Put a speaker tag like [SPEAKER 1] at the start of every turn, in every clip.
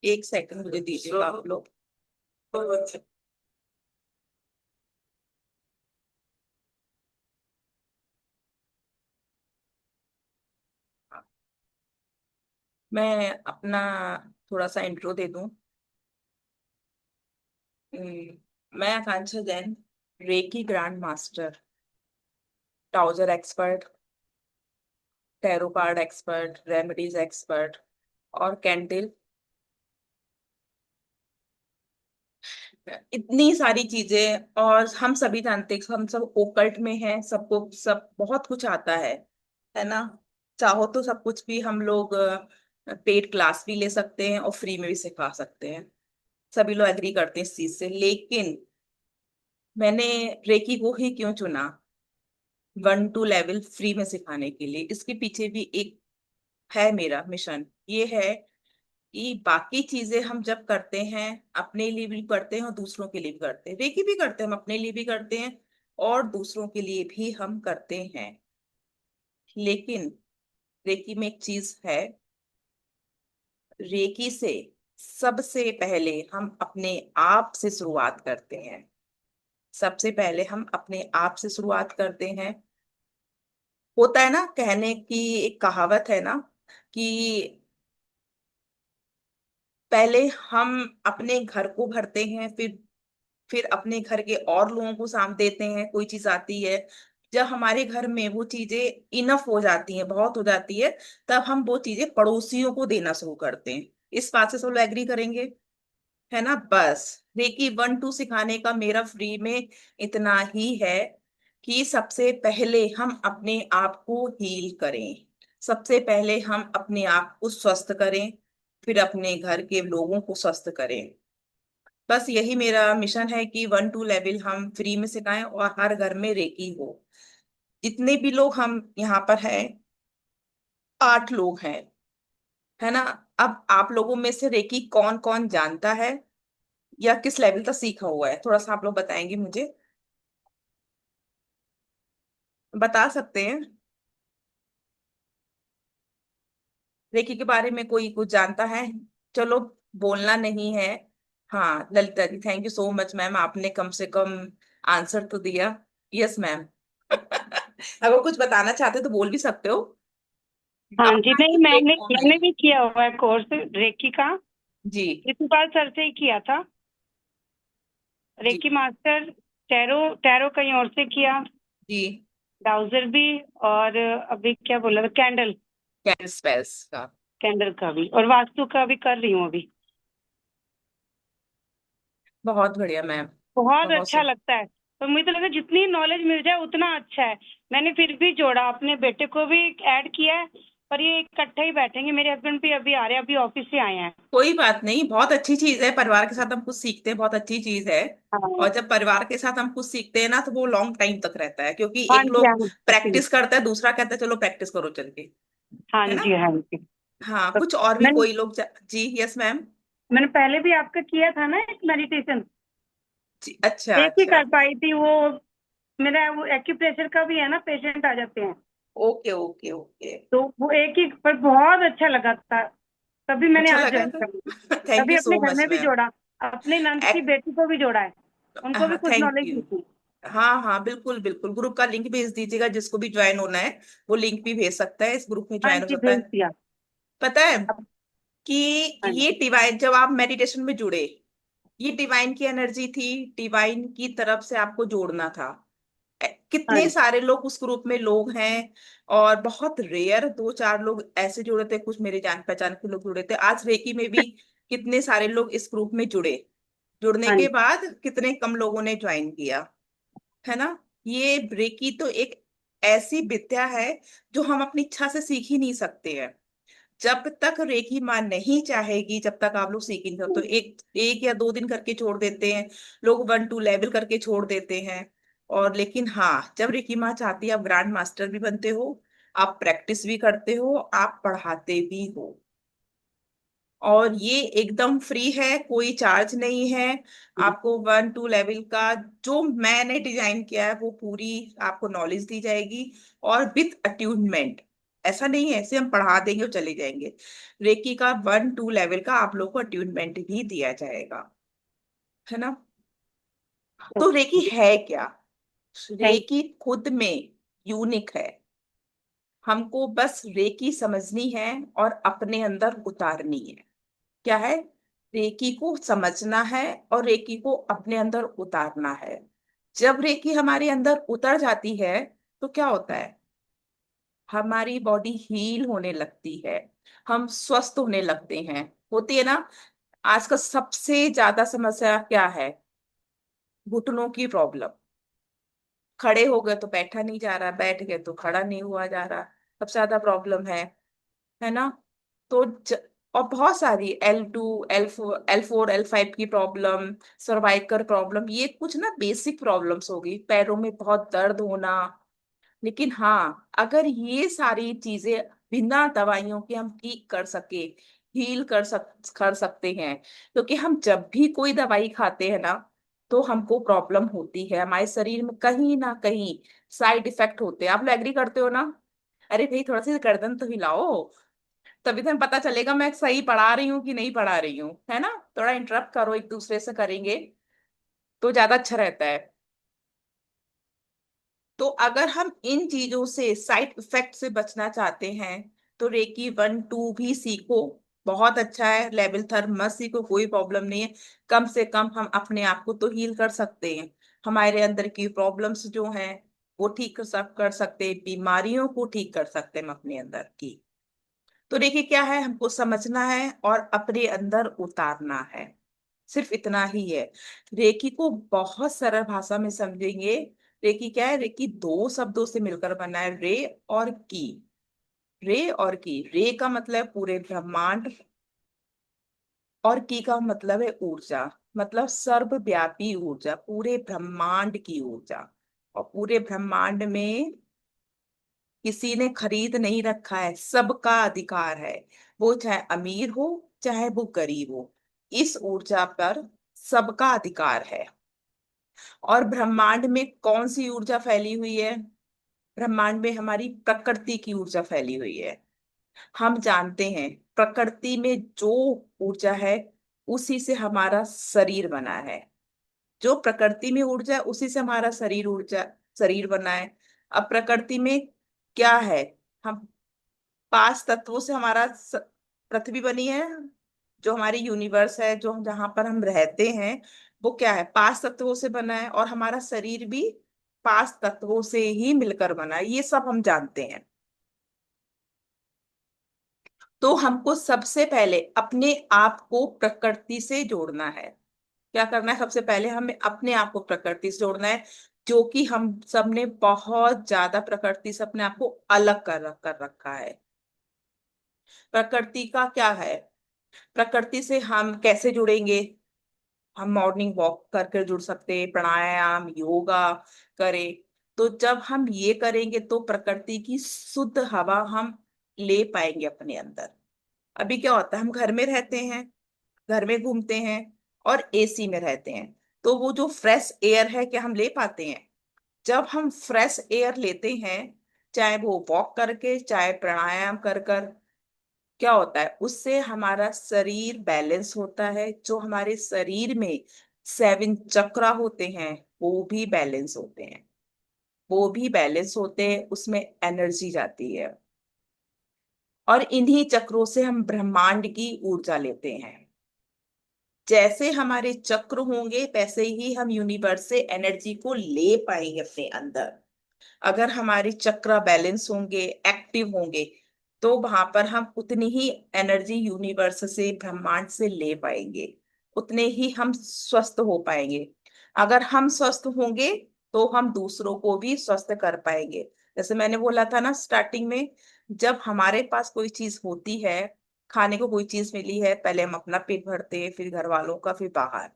[SPEAKER 1] एक सेकंड मुझे दीजिएगा आप लोग। मैं अपना थोड़ा सा इंट्रो दे दूं। मैं Akanksha Jain, reiki grand master, dowser expert, tarot card expert, remedies expert और कैंडल, इतनी सारी चीजें। और हम सभी जानते हैं, हम सब ओकल्ट में हैं, सबको सब बहुत कुछ आता है ना। चाहो तो सब कुछ भी हम लोग पेड क्लास भी ले सकते हैं और फ्री में भी सिखा सकते हैं। सभी लोग एग्री करते हैं इस चीज से, लेकिन मैंने रेकी को ही क्यों चुना 1 to लेवल फ्री में सिखाने के लिए? इसके पीछे भी एक है मेरा मिशन। ये है कि बाकी चीजें हम जब करते हैं, अपने लिए भी करते हैं और दूसरों के लिए भी करते हैं। रेकी भी करते हैं, हम अपने लिए भी करते हैं और दूसरों के लिए भी हम करते हैं। लेकिन रेकी में एक चीज है, रेकी से सबसे पहले हम अपने आप से शुरुआत करते हैं। सबसे पहले हम अपने आप से शुरुआत करते हैं। होता है ना, कहने की एक कहावत है ना कि पहले हम अपने घर को भरते हैं, फिर अपने घर के और लोगों को साथ देते हैं। कोई चीज आती है, जब हमारे घर में वो चीजें इनफ हो जाती हैं, बहुत हो जाती है, तब हम वो चीजें पड़ोसियों को देना शुरू करते हैं। इस बात से सब लोग एग्री करेंगे, है ना। बस रेकी 1 2 सिखाने का मेरा फ्री में इतना ही है कि सबसे पहले हम अपने आप को हील करें। सबसे पहले हम अपने आप को स्वस्थ करें, फिर अपने घर के लोगों को स्वस्थ करें। बस यही मेरा मिशन है कि 1 to लेवल हम फ्री में सिखाएं और हर घर में रेकी हो। जितने भी लोग हम यहाँ पर हैं, 8 लोग हैं, है ना। अब आप लोगों में से रेकी कौन कौन जानता है या किस लेवल तक सीखा हुआ है, थोड़ा सा आप लोग बताएंगे मुझे? बता सकते हैं रेकी के बारे में कोई कुछ जानता है? चलो, बोलना नहीं है। हाँ Lalita ji, thank you so much ma'am, आपने कम से कम आंसर तो दिया। Yes ma'am. अगर कुछ बताना चाहते तो बोल भी सकते हो।
[SPEAKER 2] हाँ जी,
[SPEAKER 1] आपका
[SPEAKER 2] नहीं मैंने
[SPEAKER 1] प्लेटफॉर्म है।
[SPEAKER 2] मैंने भी किया हुआ है कोर्स रेकी का।
[SPEAKER 1] जी।
[SPEAKER 2] प्रिंसिपाल सर से ही किया था।
[SPEAKER 1] जी।
[SPEAKER 2] रेकी मास्टर, टैरो टैरो कहीं और से किया।
[SPEAKER 1] जी।
[SPEAKER 2] डाउजर भी। और अभी क्या बोला था, कैंडल।
[SPEAKER 1] कैन स्पेस का।
[SPEAKER 2] कैंडल का भी, और वास्तु का भी कर रही हूँ अभी।
[SPEAKER 1] बहुत बढ़िया मैम।
[SPEAKER 2] बहुत
[SPEAKER 1] बहुत
[SPEAKER 2] अच्छा
[SPEAKER 1] सही।
[SPEAKER 2] लगता है। तो मुझे तो लगा जितनी नॉलेज मिल जाए उतना अच्छा है। मैंने फिर भी जोड़ा, अपने बेटे को भी ऐड किया है। पर ये इकट्ठे ही बैठेंगे, मेरे हस्बैंड भी अभी आ रहे हैं, अभी ऑफिस से आए हैं।
[SPEAKER 1] कोई बात नहीं, बहुत अच्छी चीज है, परिवार के साथ हम कुछ सीखते हैं, बहुत अच्छी चीज है।
[SPEAKER 2] हाँ।
[SPEAKER 1] और जब परिवार के साथ हम कुछ सीखते हैं ना, तो वो लॉन्ग टाइम तक रहता है, क्योंकि
[SPEAKER 2] हाँ
[SPEAKER 1] एक
[SPEAKER 2] जी, हाँ
[SPEAKER 1] लोग
[SPEAKER 2] जी।
[SPEAKER 1] प्रैक्टिस करता है, दूसरा कहता है चलो प्रैक्टिस करो चल के,
[SPEAKER 2] हाँ
[SPEAKER 1] है ना।
[SPEAKER 2] जी, हाँ जी।
[SPEAKER 1] हाँ,
[SPEAKER 2] तो
[SPEAKER 1] कुछ और भी
[SPEAKER 2] मैंने
[SPEAKER 1] कोई लोग जी यस मैम।
[SPEAKER 2] मैंने पहले भी आपका किया था ना एक मेडिटेशन।
[SPEAKER 1] जी, अच्छा
[SPEAKER 2] एक ही
[SPEAKER 1] अच्छा।
[SPEAKER 2] कर पाई थी वो। मेरा वो एक्यूप्रेशर का भी है ना, पेशेंट आ जाते हैं।
[SPEAKER 1] Okay okay okay.
[SPEAKER 2] तो वो एक ही पर बहुत अच्छा लगा था। तभी मैंने
[SPEAKER 1] अच्छा
[SPEAKER 2] आज
[SPEAKER 1] लगा
[SPEAKER 2] ज्वाइन
[SPEAKER 1] था।
[SPEAKER 2] कर लिया।
[SPEAKER 1] थैंक
[SPEAKER 2] तभी
[SPEAKER 1] यू
[SPEAKER 2] अपने
[SPEAKER 1] सो
[SPEAKER 2] घर
[SPEAKER 1] मच
[SPEAKER 2] में भी
[SPEAKER 1] मैम।
[SPEAKER 2] जोड़ा। अपने नंद की बेटी को भी जोड़ा है। उनको भी
[SPEAKER 1] हाँ
[SPEAKER 2] कुछ
[SPEAKER 1] थैंक
[SPEAKER 2] नॉलेज
[SPEAKER 1] यू।
[SPEAKER 2] मिलती।
[SPEAKER 1] हाँ हाँ, बिल्कुल बिल्कुल, ग्रुप का लिंक भेज दीजिएगा, जिसको भी ज्वाइन होना है वो लिंक भी भेज सकता है, इस ग्रुप में
[SPEAKER 2] हाँ
[SPEAKER 1] ज्वाइन हो
[SPEAKER 2] जी,
[SPEAKER 1] सकता
[SPEAKER 2] भेज
[SPEAKER 1] है।
[SPEAKER 2] दिया।
[SPEAKER 1] पता है
[SPEAKER 2] अब
[SPEAKER 1] कि
[SPEAKER 2] हाँ
[SPEAKER 1] ये
[SPEAKER 2] जी,
[SPEAKER 1] डिवाइन, जब आप मेडिटेशन में जुड़े, ये डिवाइन की एनर्जी थी, डिवाइन की तरफ से आपको जोड़ना था।
[SPEAKER 2] हाँ
[SPEAKER 1] कितने
[SPEAKER 2] जी,
[SPEAKER 1] सारे लोग उस ग्रुप में लोग हैं, और बहुत रेयर 2 4 लोग ऐसे जुड़े थे, कुछ मेरे जान पहचान के लोग जुड़े थे। आज रेकी में भी कितने सारे लोग इस ग्रुप में जुड़े, जुड़ने
[SPEAKER 2] हाँ
[SPEAKER 1] के
[SPEAKER 2] जी,
[SPEAKER 1] बाद कितने कम लोगों ने ज्वाइन किया, है ना। ये रेकी तो एक ऐसी विद्या है जो हम अपनी इच्छा से सीख ही नहीं सकते हैं। जब तक रेकी माँ नहीं चाहेगी, जब तक आप लोग सीख ही नहीं सकते। तो एक एक या 2 दिन करके छोड़ देते हैं लोग, 1 to लेवल करके छोड़ देते हैं। और लेकिन हाँ, जब रेकी माँ चाहती है, आप ग्रैंड मास्टर भी बनते हो, आप प्रैक्टिस भी करते हो, आप पढ़ाते भी हो। और ये एकदम फ्री है, कोई चार्ज नहीं है। आपको 1 to लेवल का जो मैंने डिजाइन किया है वो पूरी आपको नॉलेज दी जाएगी, और विथ अट्यूनमेंट। ऐसा नहीं है ऐसे हम पढ़ा देंगे और चले जाएंगे। रेकी का 1 2 लेवल का आप लोग को अट्यूनमेंट भी दिया जाएगा, है ना। तो रेकी
[SPEAKER 2] ओके।
[SPEAKER 1] है क्या?
[SPEAKER 2] थैंक।
[SPEAKER 1] रेकी खुद में यूनिक है। हमको बस रेकी समझनी है और अपने अंदर उतारनी है। क्या है? रेकी को समझना है और रेकी को अपने अंदर उतारना है। जब रेकी हमारे अंदर उतर जाती है तो क्या होता है? हमारी बॉडी हील होने लगती है, हम स्वस्थ होने लगते हैं। होती है ना। आज का सबसे ज्यादा समस्या क्या है? घुटनों की प्रॉब्लम। खड़े हो गए तो बैठा नहीं जा रहा, बैठ गए तो खड़ा नहीं हुआ जा रहा। सबसे ज्यादा प्रॉब्लम है ना। तो और बहुत सारी L2 L4 L5 की प्रॉब्लम, सर्वाइकल प्रॉब्लम, ये कुछ ना बेसिक प्रॉब्लम्स होगी, पैरों में बहुत दर्द होना। लेकिन हाँ, अगर ये सारी चीजें बिना दवाइयों के हम ठीक कर सके, हील कर सकते हैं। क्योंकि हम जब भी कोई दवाई खाते हैं ना, तो हमको प्रॉब्लम होती है, हमारे शरीर में कहीं ना कहीं साइड इफेक्ट होते हैं। आप लोग एग्री करते हो ना? अरे भाई थोड़ा सी गर्दन तो हिलाओ, तभी तो हमें पता चलेगा मैं सही पढ़ा रही हूँ कि नहीं पढ़ा रही हूँ, है ना। थोड़ा इंटरप्ट करो, एक दूसरे से करेंगे तो ज्यादा अच्छा रहता है। तो अगर हम इन चीजों से, साइड इफेक्ट से बचना चाहते हैं, तो रेकी 1 2 भी सीखो। बहुत अच्छा है। लेवल थर्ड मत सीखो, कोई प्रॉब्लम नहीं है। कम से कम हम अपने आप को तो हील कर सकते हैं। हमारे अंदर की प्रॉब्लम्स जो हैं वो ठीक कर सकते हैं, बीमारियों को ठीक कर सकते हैं हम अपने अंदर की। तो देखिए क्या है, हमको समझना है और अपने अंदर उतारना है। सिर्फ इतना ही है। रेकी को बहुत सरल भाषा में समझेंगे। रेकी क्या है? रेकी दो शब्दों से मिलकर बना है, रे और की। रे और की। रे का मतलब है पूरे ब्रह्मांड, और की का मतलब है ऊर्जा। मतलब सर्वव्यापी ऊर्जा, पूरे ब्रह्मांड की ऊर्जा। और पूरे ब्रह्मांड में किसी ने खरीद नहीं रखा है, सबका अधिकार है। वो चाहे अमीर हो, चाहे वो गरीब हो, इस ऊर्जा पर सबका अधिकार है। और ब्रह्मांड में कौन सी ऊर्जा फैली हुई है? ब्रह्मांड में हमारी प्रकृति की ऊर्जा फैली हुई है। हम जानते हैं प्रकृति में जो ऊर्जा है, उसी से हमारा शरीर बना है। जो प्रकृति में ऊर्जा है उसी से हमारा शरीर बना है। अब प्रकृति में क्या है? हम 5 तत्वों से हमारा पृथ्वी बनी है। जो हमारी यूनिवर्स है, जो जहां पर हम रहते हैं, वो क्या है? 5 तत्वों से बना है। और हमारा शरीर भी 5 तत्वों से ही मिलकर बना है, ये सब हम जानते हैं। तो हमको सबसे पहले अपने आप को प्रकृति से जोड़ना है। क्या करना है? सबसे पहले हमें अपने आप को प्रकृति से जोड़ना है। जो कि हम सबने बहुत ज्यादा प्रकृति से अपने आप को अलग कर रखा है। प्रकृति का क्या है? प्रकृति से हम कैसे जुड़ेंगे? हम मॉर्निंग वॉक करके जुड़ सकते हैं, प्राणायाम योगा करें। तो जब हम ये करेंगे तो प्रकृति की शुद्ध हवा हम ले पाएंगे अपने अंदर। अभी क्या होता है, हम घर में रहते हैं, घर में घूमते हैं और एसी में रहते हैं। तो वो जो फ्रेश एयर है, क्या हम ले पाते हैं? जब हम फ्रेश एयर लेते हैं, चाहे वो वॉक करके चाहे प्राणायाम कर कर, क्या होता है उससे? हमारा शरीर बैलेंस होता है। जो हमारे शरीर में 7 चक्रा होते हैं, वो भी बैलेंस होते हैं। वो भी बैलेंस होते हैं, उसमें एनर्जी जाती है। और इन्हीं चक्रों से हम ब्रह्मांड की ऊर्जा लेते हैं। जैसे हमारे चक्र होंगे वैसे ही हम यूनिवर्स से एनर्जी को ले पाएंगे अपने अंदर। अगर हमारे चक्र बैलेंस होंगे, एक्टिव होंगे, तो वहां पर हम उतनी ही एनर्जी यूनिवर्स से, ब्रह्मांड से ले पाएंगे। उतने ही हम स्वस्थ हो पाएंगे। अगर हम स्वस्थ होंगे तो हम दूसरों को भी स्वस्थ कर पाएंगे। जैसे मैंने बोला था ना स्टार्टिंग में, जब हमारे पास कोई चीज होती है, खाने को कोई चीज मिली है, पहले हम अपना पेट भरते हैं, फिर घर वालों का, फिर बाहर।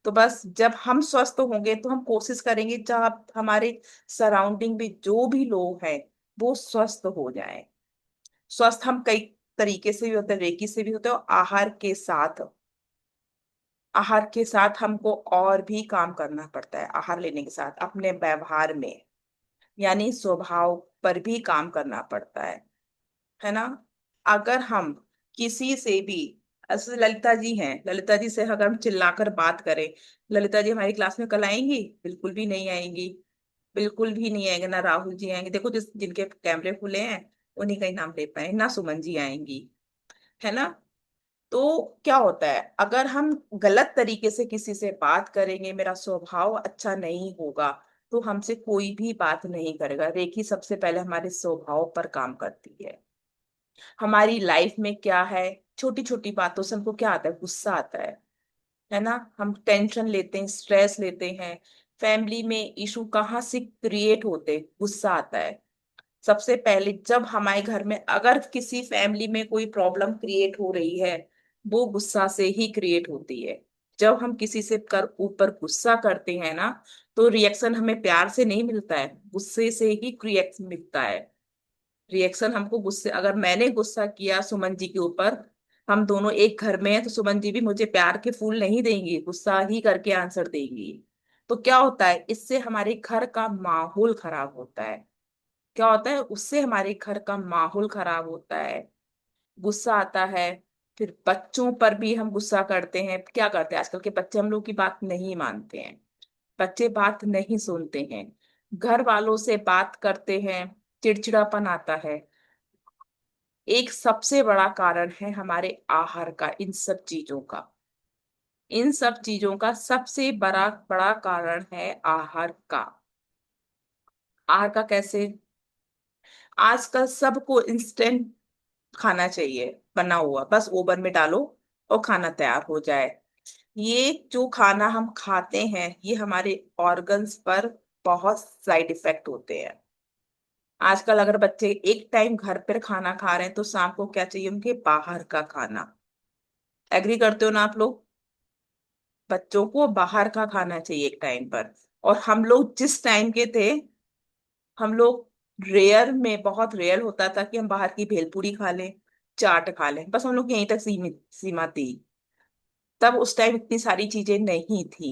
[SPEAKER 1] तो बस जब हम स्वस्थ होंगे तो हम कोशिश करेंगे जहाँ हमारे सराउंडिंग में जो भी लोग हैं वो स्वस्थ हो जाएं। स्वस्थ हम कई तरीके से भी होते हैं, रेकी से भी होते हैं, और आहार के साथ हमको और भी काम करना पड़ता है। आहार लेने के साथ अपने व्यवहार में, यानी स्वभाव पर भी काम करना पड़ता है। है ना। अगर हम किसी से भी, ऐसे ललिता जी हैं, ललिता जी से अगर हम चिल्लाकर बात करें, ललिता जी हमारी क्लास में कल आएंगी? बिल्कुल भी नहीं आएंगी। बिल्कुल भी नहीं आएंगे। ना राहुल जी आएंगे, देखो जिस जिनके कैमरे खुले हैं उन्हीं का ही नाम ले पाए, ना सुमन जी आएंगी, है ना। तो क्या होता है, अगर हम गलत तरीके से किसी से बात करेंगे, मेरा स्वभाव अच्छा नहीं होगा, तो हमसे कोई भी बात नहीं करेगा। रेखी सबसे पहले हमारे स्वभाव पर काम करती है। हमारी लाइफ में क्या है, छोटी छोटी बातों से हमको क्या आता है, गुस्सा आता है ना। हम टेंशन लेते हैं, स्ट्रेस लेते हैं। फैमिली में इशू कहाँ से क्रिएट होते, गुस्सा आता है। सबसे पहले जब हमारे घर में अगर किसी फैमिली में कोई प्रॉब्लम क्रिएट हो रही है, वो गुस्सा से ही क्रिएट होती है। जब हम किसी से कर ऊपर गुस्सा करते हैं ना, तो रिएक्शन हमें प्यार से नहीं मिलता है, गुस्से से ही रिएक्शन मिलता है। रिएक्शन हमको गुस्से, अगर मैंने गुस्सा किया सुमन जी के ऊपर, हम दोनों एक घर में हैं, तो सुमन जी भी मुझे प्यार के फूल नहीं देंगी, गुस्सा ही करके आंसर देंगी। तो क्या होता है, इससे हमारे घर का माहौल खराब होता है। क्या होता है, उससे हमारे घर का माहौल खराब होता है। गुस्सा आता है। फिर बच्चों पर भी हम गुस्सा करते हैं। क्या करते हैं आजकल के बच्चे, हम लोग की बात नहीं मानते हैं। बच्चे बात नहीं सुनते हैं। घर वालों से बात करते हैं, चिड़चिड़ापन आता है। एक सबसे बड़ा कारण है हमारे आहार का, इन सब चीजों का। इन सब चीजों का सबसे बड़ा बड़ा कारण है आहार का। आहार का कैसे, आजकल सबको इंस्टेंट खाना चाहिए, बना हुआ, बस ओवन में डालो और खाना तैयार हो जाए। ये जो खाना हम खाते हैं, ये हमारे ऑर्गन्स पर बहुत साइड इफेक्ट होते हैं। आजकल अगर बच्चे एक टाइम घर पर खाना खा रहे हैं, तो शाम को क्या चाहिए उनके, बाहर का खाना। एग्री करते हो ना आप लोग? बच्चों को बाहर का खाना चाहिए एक टाइम पर। और हम लोग जिस टाइम के थे, हम लोग रेयर में, बहुत रेयर होता था कि हम बाहर की भेलपूरी खा लें, चाट खा लें, बस हम लोग यहीं तक सीमित सीमा थी। तब उस टाइम इतनी सारी चीजें नहीं थी।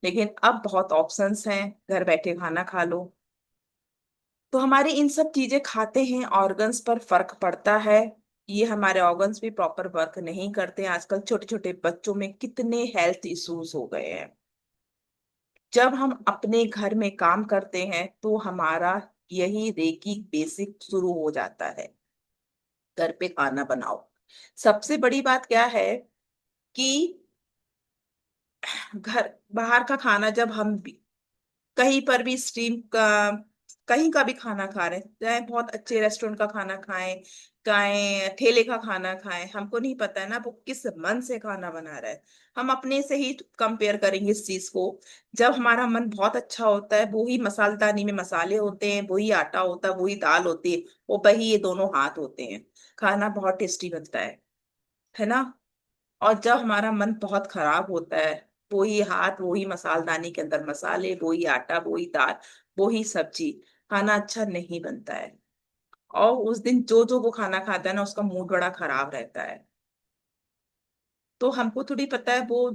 [SPEAKER 1] लेकिन अब बहुत ऑप्शंस हैं, घर बैठे खाना खा लो। तो हमारे इन सब चीजें खाते हैं, ऑर्गन्स पर फर्क पड़ता है। ये हमारे ऑर्गन्स भी प्रॉपर वर्क नहीं करते हैं। आजकल छोटे छोटे बच्चों में कितने हेल्थ इश्यूज हो गए हैं। जब हम अपने घर में काम करते हैं, तो हमारा यही रेकी बेसिक शुरू हो जाता है। घर पे खाना बनाओ। सबसे बड़ी बात क्या है कि घर बाहर का खाना, जब हम कहीं पर भी स्ट्रीम का, कहीं का भी खाना खा रहे हैं, चाहे बहुत अच्छे रेस्टोरेंट का खाना खाएं, चाहे ठेले का खाना खाएं, हमको नहीं पता है ना वो किस मन से खाना बना रहा है। हम अपने से ही कंपेयर करेंगे इस चीज को। जब हमारा मन बहुत अच्छा होता है, वो ही मसालदानी में मसाले होते हैं, वही आटा होता है, वही दाल होती है, वो वही ये दोनों हाथ होते हैं, खाना बहुत टेस्टी बनता है ना। और जब हमारा मन बहुत खराब होता है, वही हाथ, वही मसालदानी के अंदर मसाले, वही आटा, वही दाल, वही सब्जी, खाना अच्छा नहीं बनता है। और उस दिन जो जो वो खाना खाता है ना, उसका मूड बड़ा खराब रहता है। तो हमको थोड़ी पता है वो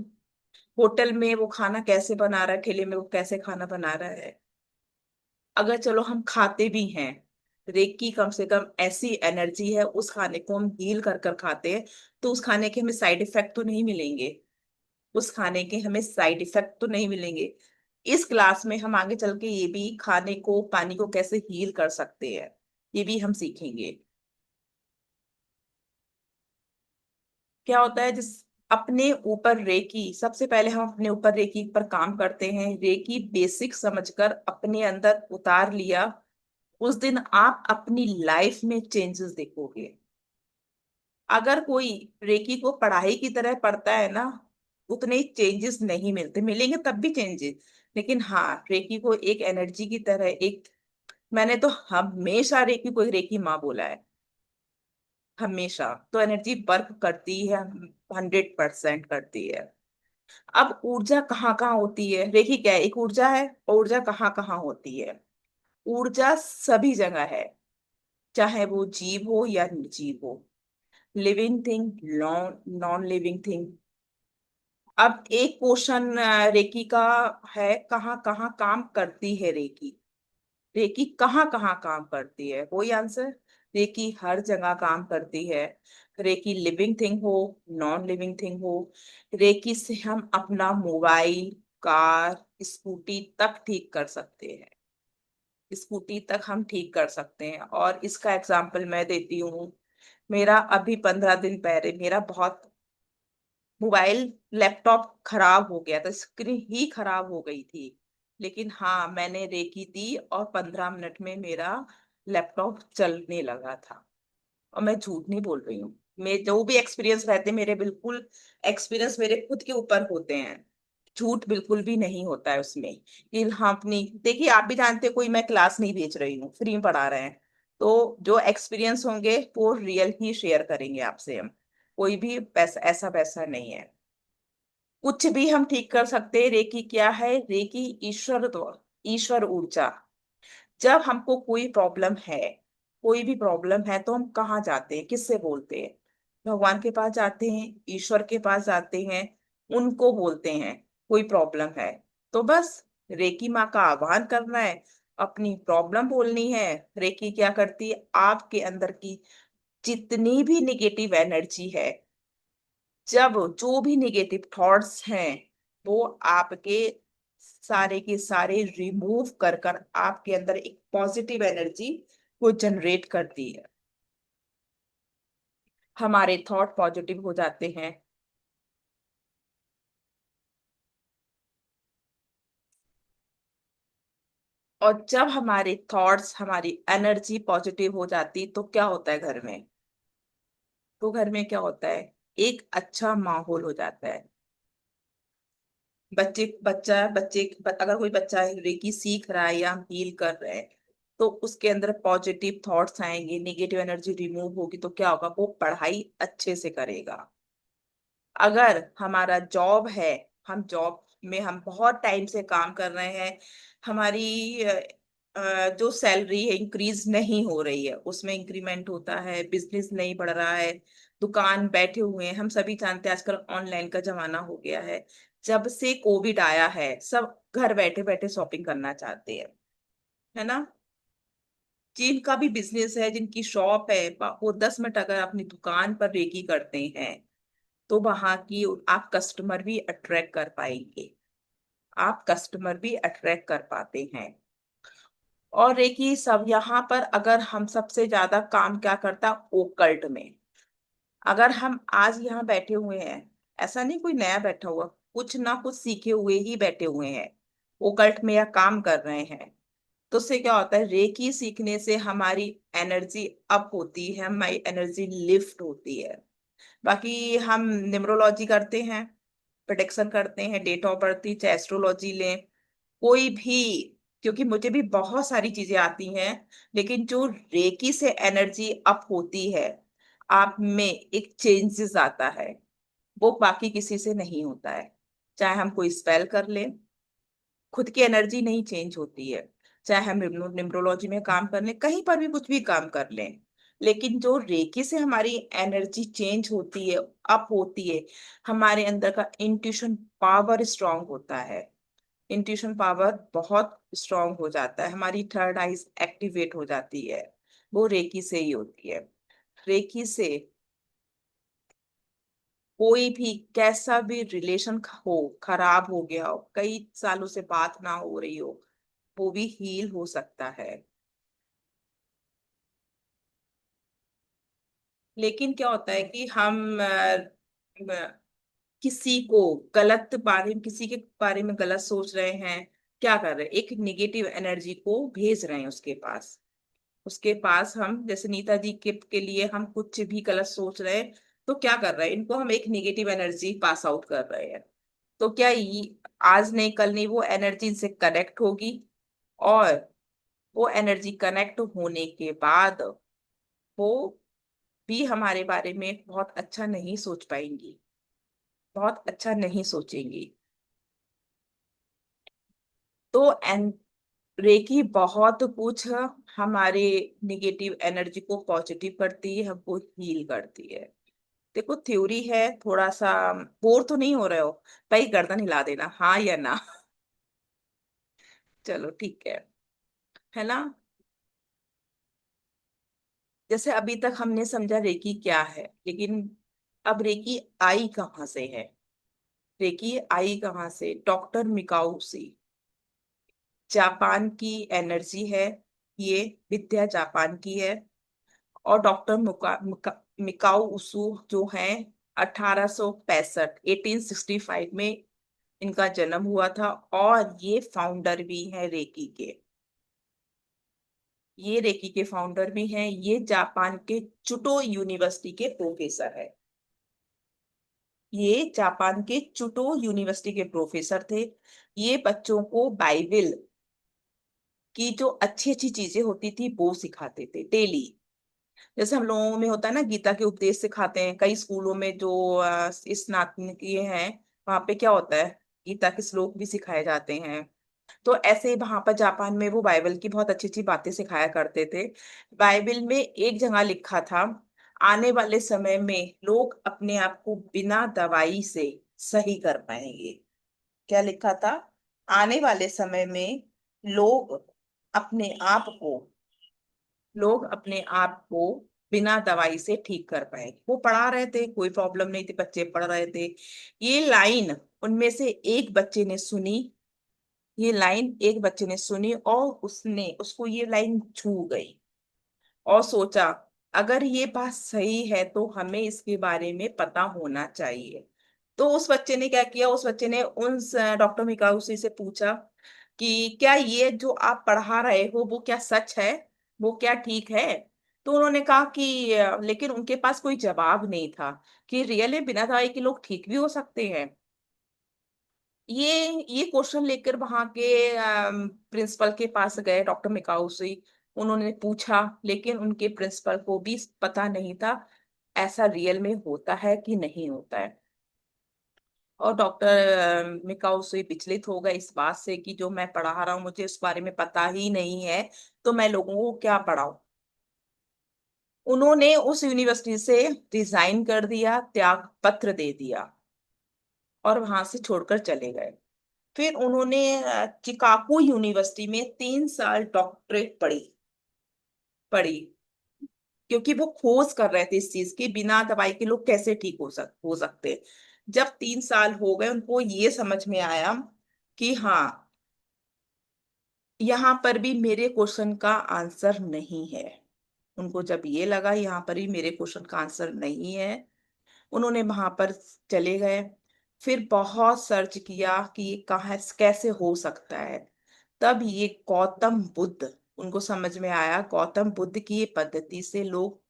[SPEAKER 1] होटल में वो खाना कैसे बना रहा है, ठेले में वो कैसे खाना बना रहा है। अगर चलो हम खाते भी हैं, रेकी कम से कम ऐसी एनर्जी है, उस खाने को हम हील कर कर खाते हैं, तो उस खाने के हमें साइड इफेक्ट तो नहीं मिलेंगे। उस खाने के हमें साइड इफेक्ट तो नहीं मिलेंगे। इस क्लास में हम आगे चल के ये भी खाने को, पानी को कैसे हील कर सकते हैं, ये भी हम सीखेंगे। क्या होता है, जिस अपने ऊपर रेकी, सबसे पहले हम अपने ऊपर रेकी पर काम करते हैं, रेकी बेसिक समझकर अपने अंदर उतार लिया, उस दिन आप अपनी लाइफ में चेंजेस देखोगे। अगर कोई रेकी को पढ़ाई की तरह पढ़ता है ना, उतने चेंजेस नहीं मिलते, मिलेंगे तब भी चेंजेस। लेकिन हाँ, रेकी को एक एनर्जी की तरह, एक, मैंने तो हमेशा रेकी को एक रेकी माँ बोला है। हमेशा तो एनर्जी वर्क करती है, 100% करती है। अब ऊर्जा कहाँ कहाँ होती है, रेखी क्या है, एक ऊर्जा है, और ऊर्जा कहाँ कहाँ होती है। ऊर्जा सभी जगह है, चाहे वो जीव हो या निर्जीव हो, living thing, non non living thing. अब एक क्वेश्चन रेकी का है, कहाँ कहाँ काम करती है रेकी, रेकी कहाँ कहाँ काम करती है, कोई आंसर? रेकी हर जगह काम करती है। रेकी लिविंग थिंग हो, नॉन लिविंग थिंग हो, रेकी से हम अपना मोबाइल, कार, स्कूटी तक ठीक कर सकते हैं। स्कूटी तक हम ठीक कर सकते हैं। और इसका एग्जाम्पल मैं देती हूँ। मेरा अभी 15 दिन पहले मेरा बहुत मोबाइल, लैपटॉप खराब हो गया था, स्क्रीन ही खराब हो गई थी। लेकिन हाँ, मैंने रेकी दी और 15 मिनट में मेरा लैपटॉप चलने लगा था। और मैं झूठ नहीं बोल रही हूँ। मैं जो भी एक्सपीरियंस रहते हैं मेरे, बिल्कुल एक्सपीरियंस मेरे खुद के ऊपर होते हैं। झूठ बिल्कुल भी नहीं होता है उसमें। कि हाँ, अपनी देखिए, आप भी जानते हैं, कोई मैं क्लास नहीं भेज रही हूँ, फ्री में पढ़ा रहे हैं। तो जो एक्सपीरियंस होंगे वो रियल ही शेयर करेंगे आपसे हम। कोई भी पैसा ऐसा वैसा नहीं है। कुछ भी हम ठीक कर सकते हैं। रेकी क्या है? रेकी ईश्वर ईश्वर ऊर्जा। जब हमको कोई प्रॉब्लम है, कोई भी प्रॉब्लम है, तो हम कहाँ जाते हैं, किससे बोलते हैं? भगवान के पास जाते हैं, ईश्वर के पास जाते हैं। उनको बोलते हैं कोई प्रॉब्लम है। तो बस रेकी माँ का आह्वान करना है, अपनी प्रॉब्लम बोलनी है। रेकी क्या करती है? आपके अंदर की जितनी भी निगेटिव एनर्जी है, जब जो भी निगेटिव थॉट्स हैं, वो आपके सारे के सारे रिमूव कर कर आपके अंदर एक पॉजिटिव एनर्जी को जनरेट करती है। हमारे थॉट पॉजिटिव हो जाते हैं। और जब हमारे थॉट्स, हमारी एनर्जी पॉजिटिव हो जाती, तो क्या होता है घर में? तो घर में क्या होता है? एक अच्छा माहौल हो जाता है। अगर कोई बच्चा रेकी सीख रहा है या हम हील कर रहे हैं, तो उसके अंदर पॉजिटिव थॉट्स आएंगे, नेगेटिव एनर्जी रिमूव होगी, तो क्या होगा? वो पढ़ाई अच्छे से करेगा। अगर हमारा जॉब है, हम जॉब में हम बहुत टाइम से काम कर रहे हैं, हमारी जो सैलरी है इंक्रीज नहीं हो रही है, उसमें इंक्रीमेंट होता है, बिजनेस नहीं बढ़ रहा है, दुकान बैठे हुए हैं। हम सभी जानते हैं आजकल ऑनलाइन का जमाना हो गया है। जब से कोविड आया है, सब घर बैठे बैठे शॉपिंग करना चाहते हैं, है ना? जिनका भी बिजनेस है, जिनकी शॉप है, वो 10 मिनट अगर अपनी दुकान पर रेकी करते हैं, तो वहां की आप कस्टमर भी अट्रैक्ट कर पाएंगे। आप कस्टमर भी अट्रैक्ट कर पाते हैं। और देखिए, सब यहाँ पर अगर हम सबसे ज्यादा काम क्या करता, ओकल्ट में। अगर हम आज यहाँ बैठे हुए हैं, ऐसा नहीं कोई नया बैठा हुआ, कुछ ना कुछ सीखे हुए ही बैठे हुए हैं, ओकल्ट में या काम कर रहे हैं। तो उससे क्या होता है? रेकी सीखने से हमारी एनर्जी अप होती है, हमारी एनर्जी लिफ्ट होती है। बाकी हम न्यूमरोलॉजी करते हैं, प्रोटेक्शन करते हैं, डेट ऑफ बर्थ, चाहे एस्ट्रोलॉजी लें, कोई भी। क्योंकि मुझे भी बहुत सारी चीजें आती हैं, लेकिन जो रेकी से एनर्जी अप होती है, आप में एक चेंजेस आता है, वो बाकी किसी से नहीं होता है। चाहे हम कोई स्पेल कर लें, खुद की एनर्जी नहीं चेंज होती है। चाहे हम न्यूमरोलॉजी में काम कर लें, कहीं पर भी कुछ भी काम कर लें, लेकिन जो रेकी से हमारी एनर्जी चेंज होती है, अप होती है, हमारे अंदर का इंट्यूशन पावर स्ट्रांग होता है। इंट्यूशन पावर बहुत स्ट्रांग हो जाता है, हमारी थर्ड आइज एक्टिवेट हो जाती है। वो रेकी से ही होती है। रेकी से कोई भी कैसा भी रिलेशन हो, खराब हो गया हो, कई सालों से बात ना हो रही हो, वो भी हील हो सकता है। लेकिन क्या होता है कि हम किसी को किसी के बारे में गलत सोच रहे हैं। क्या कर रहे हैं? एक निगेटिव एनर्जी को भेज रहे हैं उसके पास हम, जैसे नीता जी के लिए हम कुछ भी गलत सोच रहे हैं, तो क्या कर रहे हैं? इनको हम एक निगेटिव एनर्जी पास आउट कर रहे हैं। तो क्या आज नहीं कल नहीं वो एनर्जी से कनेक्ट होगी। और वो एनर्जी कनेक्ट होने के बाद वो भी हमारे बारे में बहुत अच्छा नहीं सोच पाएंगी, बहुत अच्छा नहीं सोचेंगी। तो रेकी बहुत कुछ हमारे निगेटिव एनर्जी को पॉजिटिव करती है, हमको हील करती है। देखो, थ्योरी है, थोड़ा सा बोर तो नहीं हो रहे हो? भाई गर्दन हिला देना, हाँ या ना। चलो ठीक है ना? जैसे अभी तक हमने समझा रेकी क्या है, लेकिन अब रेकी आई कहाँ से है? रेकी आई कहाँ से? डॉक्टर मिकाऊ से। जापान की एनर्जी है, ये विद्या जापान की है। और डॉक्टर मिकाऊ उसू जो है, 1865 1865 में इनका जन्म हुआ था। और ये फाउंडर भी है रेकी के। ये रेकी के फाउंडर भी हैं। ये जापान के चुटो यूनिवर्सिटी के प्रोफेसर है। ये जापान के चुटो यूनिवर्सिटी के प्रोफेसर थे। ये बच्चों को बाइबल की जो अच्छी अच्छी चीजें होती थी वो सिखाते थे डेली। जैसे हम लोगों में होता है ना, गीता के उपदेश सिखाते हैं कई स्कूलों में जो स्नातकीय हैं। वहां पे क्या होता है, गीता के श्लोक भी सिखाए जाते हैं। तो ऐसे ही वहां पर जापान में वो बाइबल की बहुत अच्छी अच्छी बातें सिखाया करते थे। बाइबल में एक जगह लिखा था, आने वाले समय में लोग अपने आप को बिना दवाई से सही कर पाएंगे। क्या लिखा था? आने वाले समय में लोग अपने आप को लोग अपने आप को बिना दवाई से ठीक कर पाएंगे। वो पढ़ा रहे थे, कोई प्रॉब्लम नहीं थी, बच्चे पढ़ रहे थे। ये लाइन उनमें से एक बच्चे ने सुनी। ये लाइन एक बच्चे ने सुनी और उसने उसको ये लाइन छू गई। और सोचा, अगर ये बात सही है तो हमें इसके बारे में पता होना चाहिए। तो उस बच्चे ने क्या किया, उस बच्चे ने उन डॉक्टर मिकाउसी से पूछा कि क्या ये जो आप पढ़ा रहे हो वो क्या सच है, वो क्या ठीक है? तो उन्होंने कहा कि लेकिन उनके पास कोई जवाब नहीं था कि रियली बिना दवाई के लोग ठीक भी हो सकते हैं। ये क्वेश्चन लेकर वहां के प्रिंसिपल के पास गए, डॉक्टर मिकाऊ से। उन्होंने पूछा, लेकिन उनके प्रिंसिपल को भी पता नहीं था ऐसा रियल में होता है कि नहीं होता है। और डॉक्टर मिकाऊ से विचलित हो गए इस बात से कि जो मैं पढ़ा रहा हूँ मुझे उस बारे में पता ही नहीं है, तो मैं लोगों को क्या पढ़ाऊं। उन्होंने उस यूनिवर्सिटी से रिजाइन कर दिया, त्याग पत्र दे दिया और वहां से छोड़कर चले गए। फिर उन्होंने चिकागो यूनिवर्सिटी में 3 साल डॉक्टरेट पढ़ी पढ़ी क्योंकि वो खोज कर रहे थे इस चीज की, बिना दवाई के लोग कैसे ठीक हो सकते हैं। जब 3 साल हो गए उनको ये समझ में आया कि हाँ, यहाँ पर भी मेरे क्वेश्चन का आंसर नहीं है। उनको जब ये लगा यहाँ पर भी मेरे क्वेश्चन का आंसर नहीं है, उन्होंने वहां पर चले गए। फिर बहुत सर्च किया कि ये कहाँ कैसे हो सकता है। तब ये गौतम बुद्ध, उनको समझ में आया गौतम बुद्ध की ये पद्धति से लोग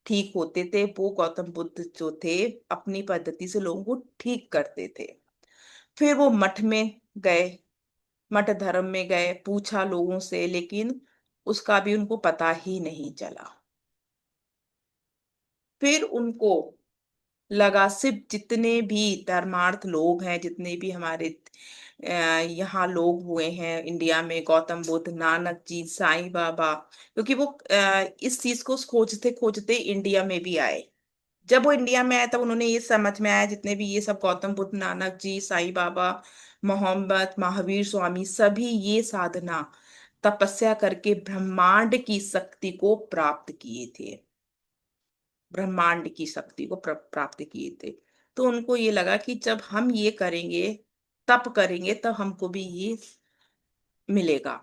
[SPEAKER 1] ठीक होते थे। वो गौतम बुद्ध जो थे अपनी पद्धति से लोगों को ठीक करते थे। फिर वो मठ में गए, मठ धर्म में गए, पूछा लोगों से, लेकिन उसका भी उनको पता ही नहीं चला। फिर उनको लगा सिर्फ जितने भी धर्मार्थ लोग हैं, जितने भी हमारे यहाँ लोग हुए हैं इंडिया में, गौतम बुद्ध, नानक जी, साईं बाबा, क्योंकि वो इस चीज को खोजते खोजते इंडिया में भी आए। जब वो इंडिया में आए तब उन्होंने ये समझ में आया जितने भी ये सब गौतम बुद्ध, नानक जी, साईं बाबा, मोहम्मद, महावीर स्वामी, सभी ये साधना तपस्या करके ब्रह्मांड की शक्ति को प्राप्त किए थे। ब्रह्मांड की शक्ति को प्राप्त किए थे। तो उनको ये लगा कि जब हम ये करेंगे, तप करेंगे, तब हमको भी ये मिलेगा।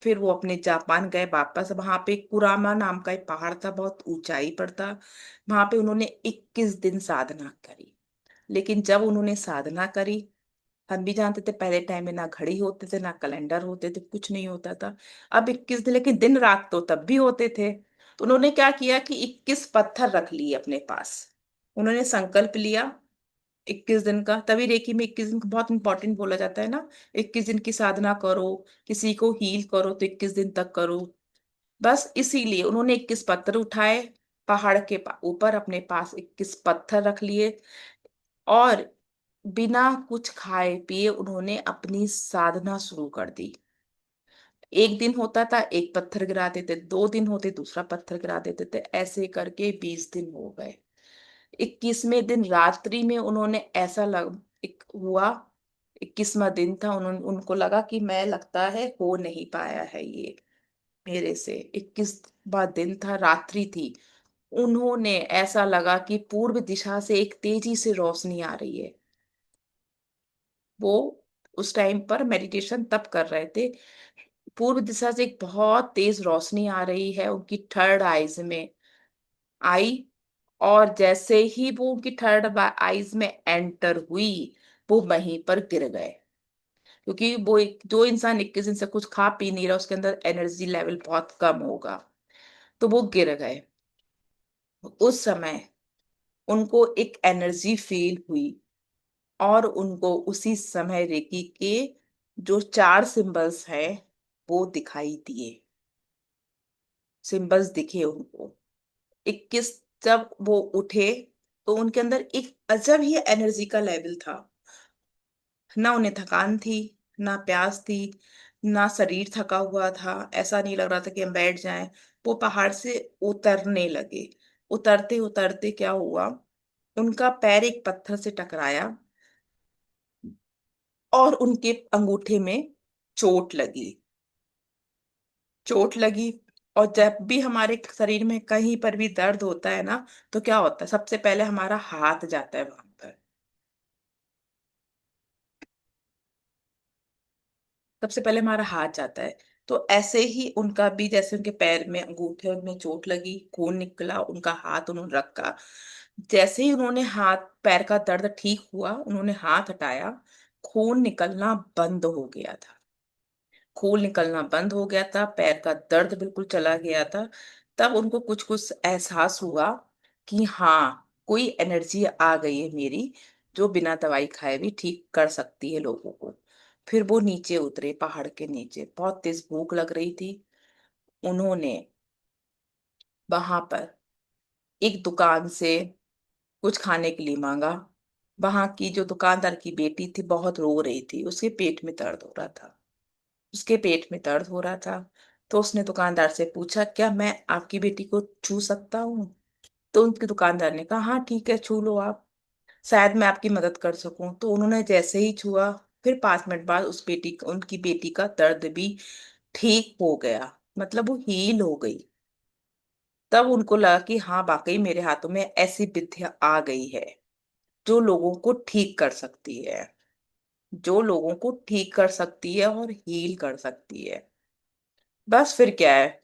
[SPEAKER 1] फिर वो अपने जापान गए वापस। वहां पे कुरामा नाम का एक पहाड़ था, बहुत ऊंचाई पर था। वहां पे उन्होंने 21 दिन साधना करी। लेकिन जब उन्होंने साधना करी, हम भी जानते थे पहले टाइम में ना घड़ी होते थे ना कैलेंडर होते थे, कुछ नहीं होता था। अब 21 दिन, लेकिन दिन रात तो तब भी होते थे। तो उन्होंने क्या किया कि 21 पत्थर रख लिए अपने पास। उन्होंने संकल्प लिया 21 दिन का। तभी रेकी में 21 दिन को बहुत इंपॉर्टेंट बोला जाता है ना। 21 दिन की साधना करो, किसी को हील करो तो 21 दिन तक करो। बस इसीलिए उन्होंने 21 पत्थर उठाए, पहाड़ के ऊपर अपने पास 21 पत्थर रख लिए। और बिना कुछ खाए पिए उन्होंने अपनी साधना शुरू कर दी। एक दिन होता था एक पत्थर गिरा देते, 2 दिन होते दूसरा पत्थर गिरा देते थे, ऐसे करके 20 दिन हो गए। 21वें दिन रात्रि में उन्होंने ऐसा एक हुआ, 21वां दिन था, उन्होंने उनको लगा कि मैं लगता है हो नहीं पाया है ये। मेरे से 21वां दिन था, रात्रि थी। उन्होंने, ऐसा लगा कि पूर्व दिशा से एक तेजी से रोशनी आ रही है। वो उस टाइम पर मेडिटेशन तब कर रहे थे। पूर्व दिशा से एक बहुत तेज रोशनी आ रही है उनकी थर्ड आईज में आई। और जैसे ही वो उनकी थर्ड आईज में एंटर हुई, वो वहीं पर गिर गए। क्योंकि जो इंसान 21 दिन से कुछ खा पी नहीं रहा, उसके अंदर एनर्जी लेवल बहुत कम होगा। तो वो गिर गए। उस समय उनको एक एनर्जी फील हुई, और उनको उसी समय रेकी के जो 4 सिंबल्स हैं वो दिखाई दिए। सिंबल्स दिखे उनको। 21, जब वो उठे तो उनके अंदर एक अजब ही एनर्जी का लेवल था। ना उन्हें थकान थी, ना प्यास थी, ना शरीर थका हुआ था। ऐसा नहीं लग रहा था कि हम बैठ जाएं। वो पहाड़ से उतरने लगे। उतरते उतरते क्या हुआ, उनका पैर एक पत्थर से टकराया और उनके अंगूठे में चोट लगी। चोट लगी। और जब भी हमारे शरीर में कहीं पर भी दर्द होता है ना, तो क्या होता है, सबसे पहले हमारा हाथ जाता है वहां पर। सबसे पहले हमारा हाथ जाता है। तो ऐसे ही उनका भी, जैसे उनके पैर में अंगूठे में चोट लगी, खून निकला, उनका हाथ उन्होंने रखा। जैसे ही उन्होंने हाथ, पैर का दर्द ठीक हुआ, उन्होंने हाथ हटाया, खून निकलना बंद हो गया था। खून निकलना बंद हो गया था, पैर का दर्द बिल्कुल चला गया था। तब उनको कुछ कुछ एहसास हुआ कि हाँ, कोई एनर्जी आ गई है मेरी, जो बिना दवाई खाए भी ठीक कर सकती है लोगों को। फिर वो नीचे उतरे, पहाड़ के नीचे। बहुत तेज भूख लग रही थी। उन्होंने वहां पर एक दुकान से कुछ खाने के लिए मांगा। वहां की जो दुकानदार की बेटी थी, बहुत रो रही थी, उसके पेट में दर्द हो रहा था। उसके पेट में दर्द हो रहा था। तो उसने दुकानदार से पूछा, क्या मैं आपकी बेटी को छू सकता हूँ? तो उनके दुकानदार ने कहा, हाँ ठीक है, छू लो आप, शायद मैं आपकी मदद कर सकूं। तो उन्होंने जैसे ही छुआ, फिर 5 मिनट बाद उनकी बेटी का दर्द भी ठीक हो गया। मतलब वो हील हो गई। तब उनको लगा कि हाँ, वाकई मेरे हाथों में ऐसी विद्या आ गई है जो लोगों को ठीक कर सकती है। जो लोगों को ठीक कर सकती है और हील कर सकती है। बस फिर क्या है,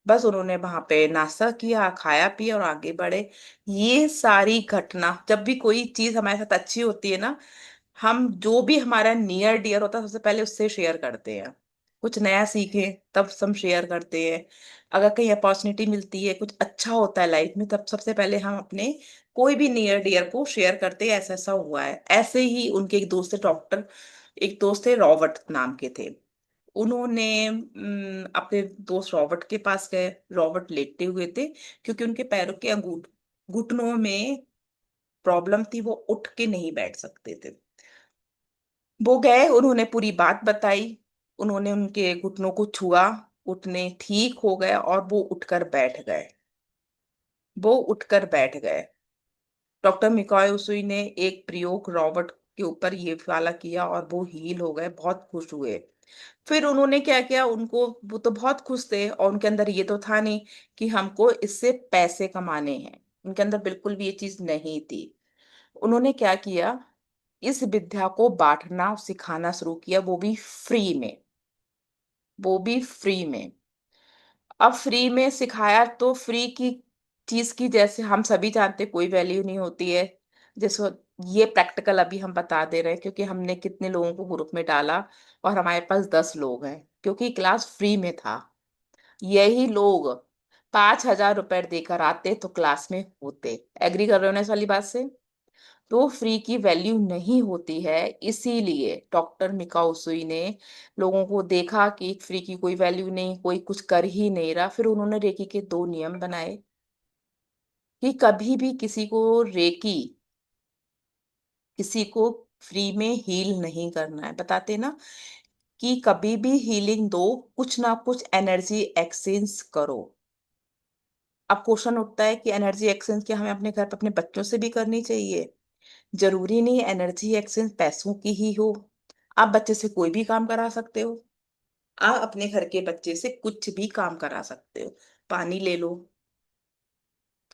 [SPEAKER 1] बस उन्होंने वहां पे नाश्ता किया, खाया पिया और आगे बढ़े। ये सारी घटना, जब भी कोई चीज हमारे साथ अच्छी होती है ना, हम जो भी हमारा नियर डियर होता है, सबसे पहले उससे शेयर करते हैं। कुछ नया सीखें तब हम शेयर करते हैं। अगर कहीं अपॉर्चुनिटी मिलती है, कुछ अच्छा होता है लाइफ में, तब सबसे पहले हम अपने कोई भी नियर डियर को शेयर करते हैं, ऐसा ऐसा हुआ है। ऐसे ही उनके एक दोस्त थे डॉक्टर, एक दोस्त थे रॉबर्ट नाम के थे। उन्होंने अपने दोस्त रॉबर्ट के पास गए। रॉबर्ट लेटे हुए थे, क्योंकि उनके पैरों के घुटनों में प्रॉब्लम थी, वो उठ के नहीं बैठ सकते थे। वो गए, उन्होंने पूरी बात बताई। उन्होंने उनके घुटनों को छुआ, घुटने ठीक हो गए और वो उठकर बैठ गए। वो उठकर बैठ गए। डॉक्टर मिकाय उसुई ने एक प्रयोग रॉबर्ट के ऊपर ये वाला किया और वो हील हो गए, बहुत खुश हुए। फिर उन्होंने क्या किया, उनको, वो तो बहुत खुश थे, और उनके अंदर ये तो था नहीं कि हमको इससे पैसे कमाने हैं। उनके अंदर बिल्कुल भी ये चीज नहीं थी। उन्होंने क्या किया, इस विद्या को बांटना और सिखाना शुरू किया, वो भी फ्री में। वो भी फ्री में। अब फ्री में सिखाया तो फ्री की चीज की, जैसे हम सभी जानते हैं, कोई वैल्यू नहीं होती है। जैसे ये प्रैक्टिकल अभी हम बता दे रहे हैं, क्योंकि हमने कितने लोगों को ग्रुप में डाला, और हमारे पास 10 लोग हैं, क्योंकि क्लास फ्री में था। यही लोग 5,000 रुपए देकर आते तो क्लास में होते। एग्री कर रहे हो ना इस वाली बात से? तो फ्री की वैल्यू नहीं होती है। इसीलिए डॉक्टर मिकाओ उसुई ने लोगों को देखा कि फ्री की कोई वैल्यू नहीं, कोई कुछ कर ही नहीं रहा। फिर उन्होंने रेकी के 2 नियम बनाए कि कभी भी किसी को फ्री में हील नहीं करना है। बताते ना कि कभी भी हीलिंग दो, कुछ ना कुछ एनर्जी एक्सचेंज करो। अब क्वेश्चन उठता है कि एनर्जी एक्सचेंज क्या हमें अपने घर पर अपने बच्चों से भी करनी चाहिए? जरूरी नहीं एनर्जी एक्सचेंज पैसों की ही हो। आप बच्चे से कोई भी काम करा सकते हो। आप अपने घर के बच्चे से कुछ भी काम करा सकते हो। पानी ले लो,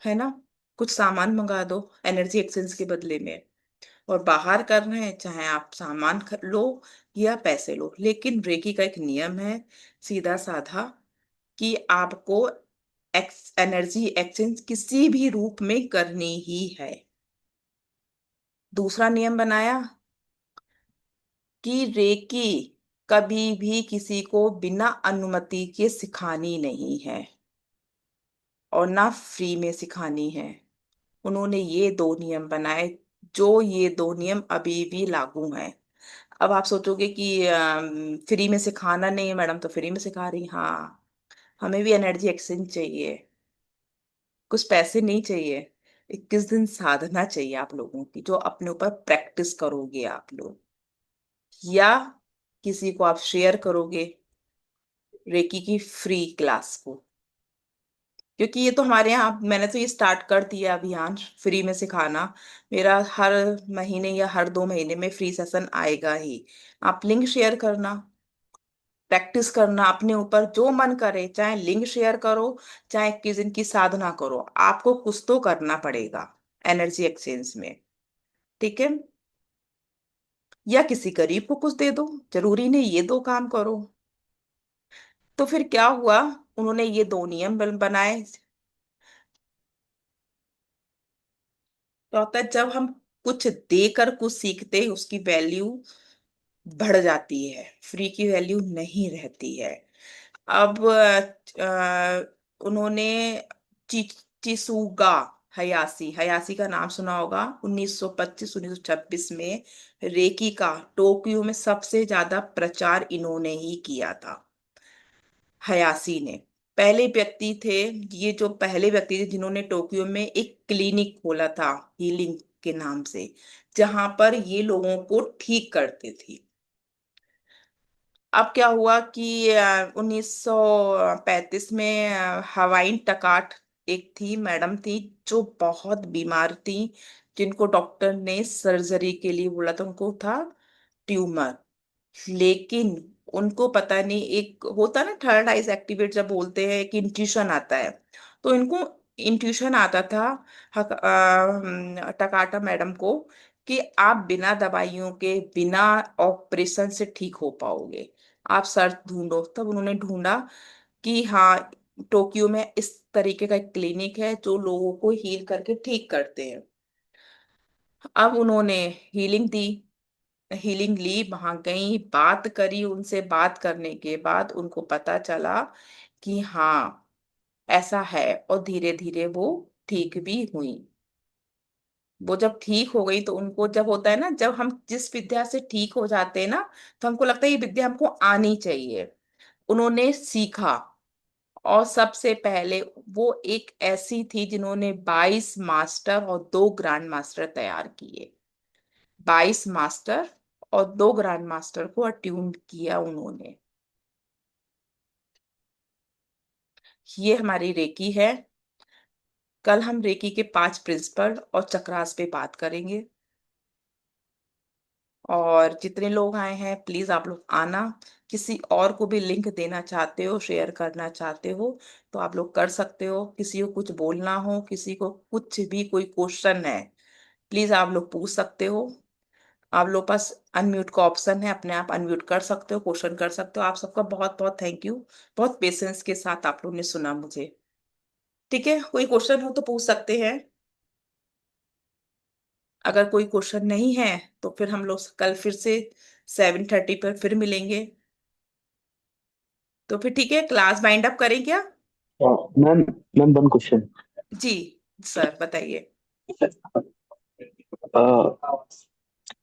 [SPEAKER 1] है ना, कुछ सामान मंगा दो एनर्जी एक्सचेंज के बदले में। और बाहर कर रहे हैं, चाहे आप सामान लो या पैसे लो, लेकिन रेकी का एक नियम है, सीधा साधा, कि आपको एनर्जी एक्सचेंज किसी भी रूप में करनी ही है। दूसरा नियम बनाया कि रेकी कभी भी किसी को बिना अनुमति के सिखानी नहीं है, और ना फ्री में सिखानी है। उन्होंने ये दो नियम बनाए, जो ये दो नियम अभी भी लागू हैं। अब आप सोचोगे कि फ्री में सिखाना नहीं है मैडम, तो फ्री में सिखा रही, हाँ, हमें भी एनर्जी एक्सचेंज चाहिए, कुछ पैसे नहीं चाहिए। 21 दिन साधना चाहिए आप लोगों की, जो अपने ऊपर प्रैक्टिस करोगे आप लोग, या किसी को आप शेयर करोगे रेकी की फ्री क्लास को। क्योंकि ये तो हमारे यहाँ, मैंने तो ये स्टार्ट कर दिया अभियान फ्री में सिखाना। मेरा हर महीने या हर 2 महीने में फ्री सेशन आएगा ही। आप लिंक शेयर करना, प्रैक्टिस करना अपने ऊपर, जो मन करे, चाहे लिंक शेयर करो, चाहे किस दिन की साधना करो, आपको कुछ तो करना पड़ेगा एनर्जी एक्सचेंज में। ठीक है, या किसी गरीब को कुछ दे दो, जरूरी नहीं ये दो काम करो। तो फिर क्या हुआ, उन्होंने ये दो नियम बनाए। तो होता है जब हम कुछ देकर कुछ सीखते हैं, उसकी वैल्यू बढ़ जाती है, फ्री की वैल्यू नहीं रहती है। अब उन्होंने ची, चिसुगा हयासी, हयासी का नाम सुना होगा, 1925 1926 में रेकी का टोक्यो में सबसे ज्यादा प्रचार इन्होंने ही किया था। हयासी ने पहले व्यक्ति थे, ये जो पहले व्यक्ति थे जिन्होंने टोक्यो में एक क्लिनिक खोला था हीलिंग के नाम से, जहां पर ये लोगों को ठीक करते थे। अब क्या हुआ कि 1935 में हवाइन टकाट एक थी, मैडम थी, जो बहुत बीमार थी, जिनको डॉक्टर ने सर्जरी के लिए बोला था, उनको था ट्यूमर। लेकिन उनको पता नहीं, एक होता ना थर्ड आइज एक्टिवेट जब बोलते हैं कि इंट्यूशन आता है, तो इनको इंट्यूशन आता था टकाटा मैडम को, कि आप बिना दवाइयों के, बिना ऑपरेशन से ठीक हो पाओगे, आप सर्च ढूंढो। तब उन्होंने ढूंढा कि हाँ, टोक्यो में इस तरीके का एक क्लिनिक है जो लोगों को हील करके ठीक करते हैं। अब उन्होंने हीलिंग दी, हीलिंग ली, वहां गई, बात करी, उनसे बात करने के बाद उनको पता चला कि हाँ ऐसा है, और धीरे धीरे वो ठीक भी हुई। वो जब ठीक हो गई तो उनको, जब होता है ना, जब हम जिस विद्या से ठीक हो जाते हैं ना, तो हमको लगता है ये विद्या हमको आनी चाहिए। उन्होंने सीखा, और सबसे पहले वो एक ऐसी थी जिन्होंने 22 मास्टर और 2 ग्रैंड मास्टर तैयार किए। 22 मास्टर और 2 ग्रैंड मास्टर को अट्यून किया उन्होंने। ये हमारी रेकी है। कल हम रेकी के 5 प्रिंसिपल और चक्रास पे बात करेंगे। और जितने लोग आए हैं प्लीज आप लोग आना। किसी और को भी लिंक देना चाहते हो, शेयर करना चाहते हो, तो आप लोग कर सकते हो। किसी को कुछ बोलना हो, किसी को कुछ भी कोई क्वेश्चन है, प्लीज आप लोग पूछ सकते हो। आप लोग पास अनम्यूट का ऑप्शन है, अपने आप अनम्यूट कर सकते हो, क्वेश्चन कर सकते हो। आप सबका बहुत बहुत थैंक यू, बहुत पेशेंस के साथ आप लोगों ने सुना मुझे। ठीक है, कोई क्वेश्चन हो तो पूछ सकते हैं। अगर कोई क्वेश्चन नहीं है तो फिर हम लोग कल फिर से 7:30 पर फिर मिलेंगे। तो फिर ठीक है, क्लास बाइंड अप करें क्या?
[SPEAKER 3] Ma'am ma'am one question.
[SPEAKER 1] जी सर बताइए।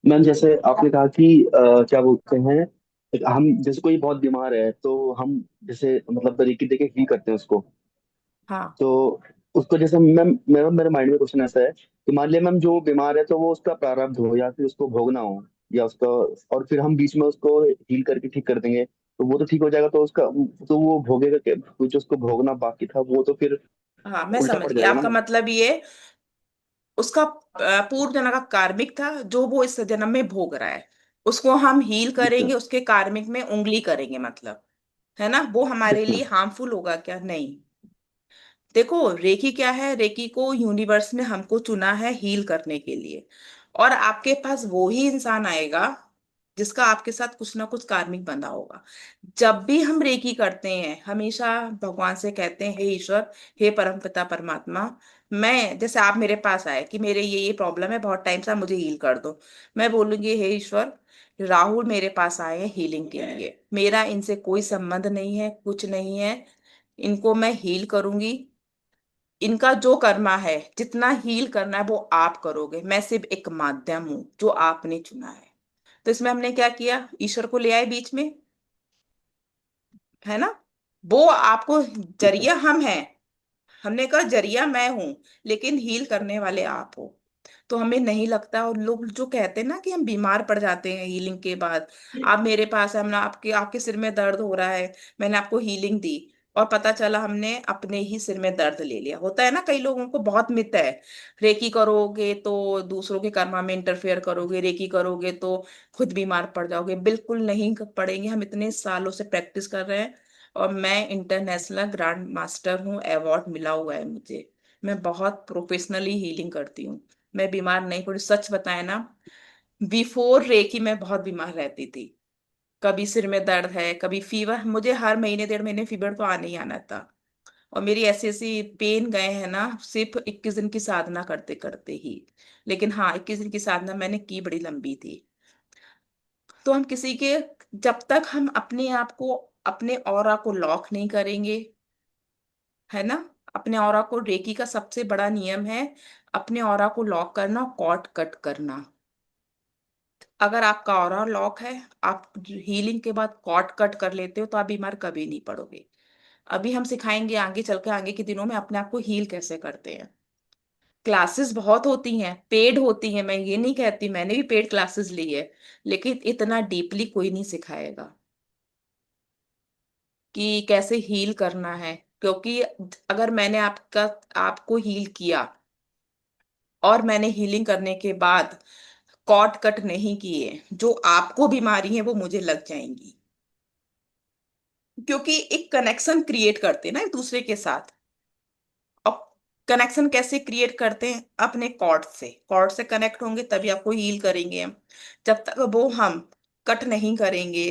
[SPEAKER 3] मैम जैसे आपने कहा कि क्या बोलते हैं, हम जैसे कोई बहुत बीमार है तो हम जैसे मतलब तरीके देके ही करते हैं उसको।
[SPEAKER 1] हाँ
[SPEAKER 3] तो उसको जैसे मैम, मेरे माइंड में क्वेश्चन ऐसा है कि मान लिया मैम जो बीमार है तो वो उसका प्रारब्ध हो या फिर उसको भोगना हो, या उसका, और फिर हम बीच में उसको हील करके ठीक कर देंगे तो वो तो ठीक हो जाएगा, तो उसका, तो वो भोगेगा क्या, जो उसको भोगना बाकी था वो तो फिर
[SPEAKER 1] हाँ, मैं
[SPEAKER 3] उल्टा
[SPEAKER 1] समझ
[SPEAKER 3] पड़
[SPEAKER 1] गई
[SPEAKER 3] जाएगा ना
[SPEAKER 1] आपका
[SPEAKER 3] मैम।
[SPEAKER 1] मतलब ये, उसका पूर्व जन्म का कार्मिक था जो वो इस जन्म में भोग रहा है, उसको हम हील
[SPEAKER 3] जी सर।
[SPEAKER 1] करेंगे, उसके कार्मिक में उंगली करेंगे मतलब। है ना, वो हमारे
[SPEAKER 3] बिल्कुल।
[SPEAKER 1] लिए हार्मफुल होगा क्या? नहीं। देखो रेकी क्या है, रेकी को यूनिवर्स ने हमको चुना है हील करने के लिए। और आपके पास वो ही इंसान आएगा जिसका आपके साथ कुछ ना कुछ कार्मिक बंधा होगा। जब भी हम रेकी करते हैं हमेशा भगवान से कहते हैं, हे ईश्वर, हे परमपिता परमात्मा, मैं जैसे आप मेरे पास आए कि मेरे ये प्रॉब्लम है बहुत टाइम से, आप मुझे हील कर दो। मैं बोलूंगी, हे ईश्वर, राहुल मेरे पास आए हैं हीलिंग के लिए, मेरा इनसे कोई संबंध नहीं है, कुछ नहीं है, इनको मैं हील करूंगी। इनका जो कर्मा है, जितना हील करना है वो आप करोगे, मैं सिर्फ एक माध्यम हूं जो आपने चुना है। तो इसमें हमने क्या किया, ईश्वर को ले आए बीच में, है ना। वो आपको,
[SPEAKER 3] ठीक है।
[SPEAKER 1] जरिया हम हैं, हमने कहा जरिया मैं हूं, लेकिन हील करने वाले आप हो। तो हमें नहीं लगता, और लोग जो कहते हैं ना कि हम बीमार पड़ जाते हैं हीलिंग के बाद, आप मेरे पास है, हमने आपके आपके सिर में दर्द हो रहा है, मैंने आपको हीलिंग दी, और पता चला हमने अपने ही सिर में दर्द ले लिया। होता है ना, कई लोगों को बहुत मिथ है, रेकी करोगे तो दूसरों के कर्मा में इंटरफेयर करोगे, रेकी करोगे तो खुद बीमार पड़ जाओगे। बिल्कुल नहीं पड़ेंगे, हम इतने सालों से प्रैक्टिस कर रहे हैं, और मैं इंटरनेशनल ग्रैंड मास्टर हूँ, अवार्ड मिला हुआ है मुझे। मैं बहुत प्रोफेशनली हीलिंग करती हूँ, मैं बीमार नहीं पड़ी। सच बताए ना, बिफोर रेकी मैं बहुत बीमार रहती थी, कभी सिर में दर्द है, कभी फीवर, मुझे हर महीने 1.5 महीने फीवर तो आने ही आना था। और मेरी ऐसी ऐसी पेन गए हैं ना, सिर्फ 21 दिन की साधना करते करते ही। लेकिन हाँ, 21 दिन की साधना मैंने की, बड़ी लंबी थी। तो हम किसी के, जब तक हम अपने आप को, अपने ऑरा को लॉक नहीं करेंगे, है ना, अपने ऑरा को, रेकी का सबसे बड़ा नियम है अपने ऑरा को लॉक करना, कॉट कट करना। अगर आपका ऑरा लॉक है, आप हीलिंग के बाद कॉट कट कर लेते हो, तो आप बीमार कभी नहीं पड़ोगे। अभी हम सिखाएंगे आगे चल के, आगे के दिनों में अपने आप को हील कैसे करते हैं। क्लासेस बहुत होती हैं, पेड होती हैं, मैं ये नहीं कहती, मैंने भी पेड क्लासेस ली है, लेकिन इतना डीपली कोई नहीं सिखाएगा कि कैसे हील करना है। क्योंकि अगर मैंने आपका, आपको हील किया, और मैंने हीलिंग करने के बाद कॉट कट नहीं किए, जो आपको बीमारी है वो मुझे लग जाएंगी। क्योंकि एक कनेक्शन क्रिएट करते हैं ना एक दूसरे के साथ। और कनेक्शन कैसे क्रिएट करते हैं, अपने कॉर्ड से कनेक्ट होंगे तभी आपको हील करेंगे हम। जब तक वो हम कट नहीं करेंगे,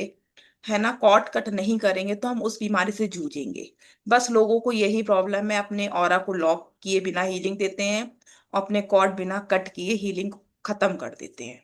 [SPEAKER 1] है ना, कॉर्ड कट नहीं करेंगे, तो हम उस बीमारी से जूझेंगे। बस लोगों को यही प्रॉब्लम है, अपने ऑरा को लॉक किए बिना हीलिंग देते हैं, और अपने कॉर्ड बिना कट किए हीलिंग खत्म कर देते हैं।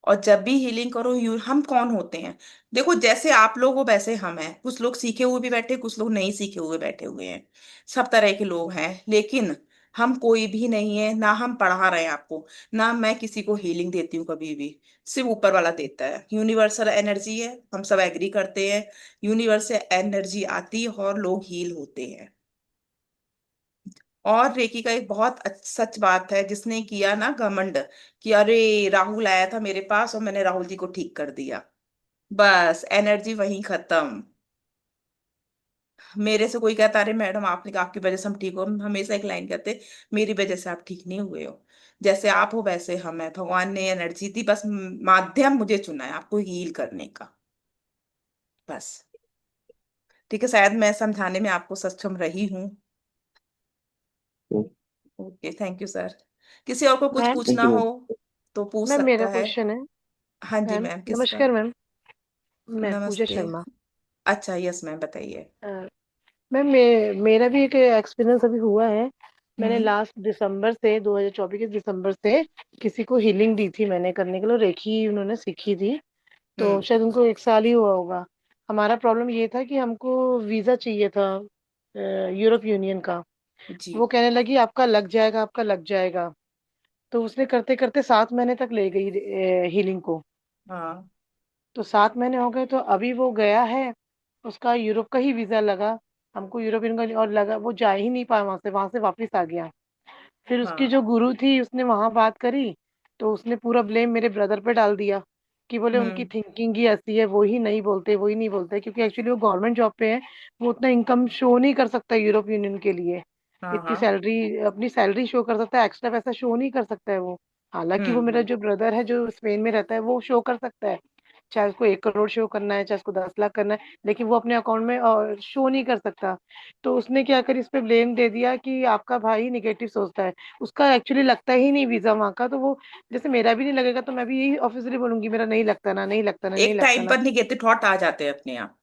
[SPEAKER 1] और जब भी हीलिंग करो, यू, हम कौन होते हैं, देखो जैसे आप लोग हो वैसे हम हैं, कुछ लोग सीखे हुए भी बैठे, कुछ लोग नहीं सीखे हुए बैठे हुए हैं, सब तरह के लोग हैं। लेकिन हम कोई भी नहीं है ना, हम पढ़ा रहे हैं आपको, ना मैं किसी को हीलिंग देती हूँ कभी भी, सिर्फ ऊपर वाला देता है। यूनिवर्सल एनर्जी है, हम सब एग्री करते हैं, यूनिवर्स से एनर्जी आती है और लोग हील होते हैं। और रेकी का एक बहुत सच बात है, जिसने किया ना घमंड कि अरे राहुल आया था मेरे पास और मैंने राहुल जी को ठीक कर दिया, बस एनर्जी वहीं खत्म। मेरे से कोई कहता, अरे मैडम आपने कहा आपकी वजह से हम ठीक हो, हम हमेशा एक लाइन कहते, मेरी वजह से आप ठीक नहीं हुए हो, जैसे आप हो वैसे हम है, भगवान ने एनर्जी दी, बस माध्यम मुझे चुना है आपको हील करने का, बस। ठीक है, शायद मैं समझाने में आपको सक्षम रही हूँ।
[SPEAKER 3] तो
[SPEAKER 1] ओके, थैंक यू सर। किसी और को कुछ
[SPEAKER 2] मैम,
[SPEAKER 1] पूछना
[SPEAKER 3] थैंक यू
[SPEAKER 1] हो
[SPEAKER 3] मैम।
[SPEAKER 1] तो पूछ
[SPEAKER 2] मैम मेरा
[SPEAKER 1] सकता है।
[SPEAKER 2] क्वेश्चन है।
[SPEAKER 1] हाँ जी
[SPEAKER 2] मैम
[SPEAKER 1] मैम, किसका?
[SPEAKER 2] नमस्कार मैम। मैं पूजा
[SPEAKER 1] नमस्ते।
[SPEAKER 2] शर्मा।
[SPEAKER 1] अच्छा, यस मैम, बताइए।
[SPEAKER 2] अ, मैम मेरा भी एक एक्सपीरियंस अभी हुआ है। मैंने
[SPEAKER 1] हम्म।
[SPEAKER 2] लास्ट दिसंबर से 2024 के दिसंबर से किसी को हीलिंग दी थी मैंने करने के लिए, रेखी उन्होंने सीखी थी। तो
[SPEAKER 1] हम्म।
[SPEAKER 2] शायद उनको 1 साल ही हुआ होगा। हमारा प्रॉब्लम ये था कि हमको वीज़ा चाहिए था यूरोप यूनियन का।
[SPEAKER 1] जी।
[SPEAKER 2] वो कहने लगी आपका लग जाएगा, आपका लग जाएगा। तो उसने करते करते 7 महीने तक ले गई हीलिंग को।
[SPEAKER 1] हाँ।
[SPEAKER 2] तो 7 महीने हो गए, तो अभी वो गया है। उसका यूरोप का ही वीजा लगा। हमको यूरोपियन का और लगा, वो जा ही नहीं पाया वहां से वापस आ गया। फिर उसकी
[SPEAKER 1] हाँ।
[SPEAKER 2] जो गुरु थी उसने वहां बात करी। तो उसने पूरा ब्लेम मेरे ब्रदर पे डाल दिया कि बोले उनकी
[SPEAKER 1] हम्म।
[SPEAKER 2] थिंकिंग ही ऐसी है, वो ही नहीं बोलते क्योंकि एक्चुअली वो गवर्नमेंट जॉब पे है। वो उतना इनकम शो नहीं कर सकता यूरोप यूनियन के लिए।
[SPEAKER 1] हाँ।
[SPEAKER 2] इतनी
[SPEAKER 1] हाँ।
[SPEAKER 2] सैलरी, अपनी सैलरी शो कर सकता है, एक्स्ट्रा पैसा शो नहीं कर सकता है वो। हालांकि वो मेरा
[SPEAKER 1] हम्म।
[SPEAKER 2] जो ब्रदर है जो स्पेन में रहता है वो शो कर सकता है।
[SPEAKER 4] चाहे उसको 1 करोड़ शो करना है, चाहे उसको 10 लाख करना है, लेकिन वो अपने अकाउंट में शो नहीं कर सकता। तो उसने क्या कर, इस पे ब्लेम दे दिया कि आपका भाई निगेटिव सोचता है, उसका एक्चुअली लगता ही नहीं वीजा वहां का। तो वो, जैसे मेरा भी नहीं लगेगा तो मैं भी यही ऑफिसली बोलूंगी मेरा नहीं लगता ना, नहीं लगता ना, नहीं
[SPEAKER 1] एक
[SPEAKER 4] लगता
[SPEAKER 1] टाइम
[SPEAKER 4] ना।
[SPEAKER 1] पर निगेटिव थॉट आ जाते हैं अपने आप।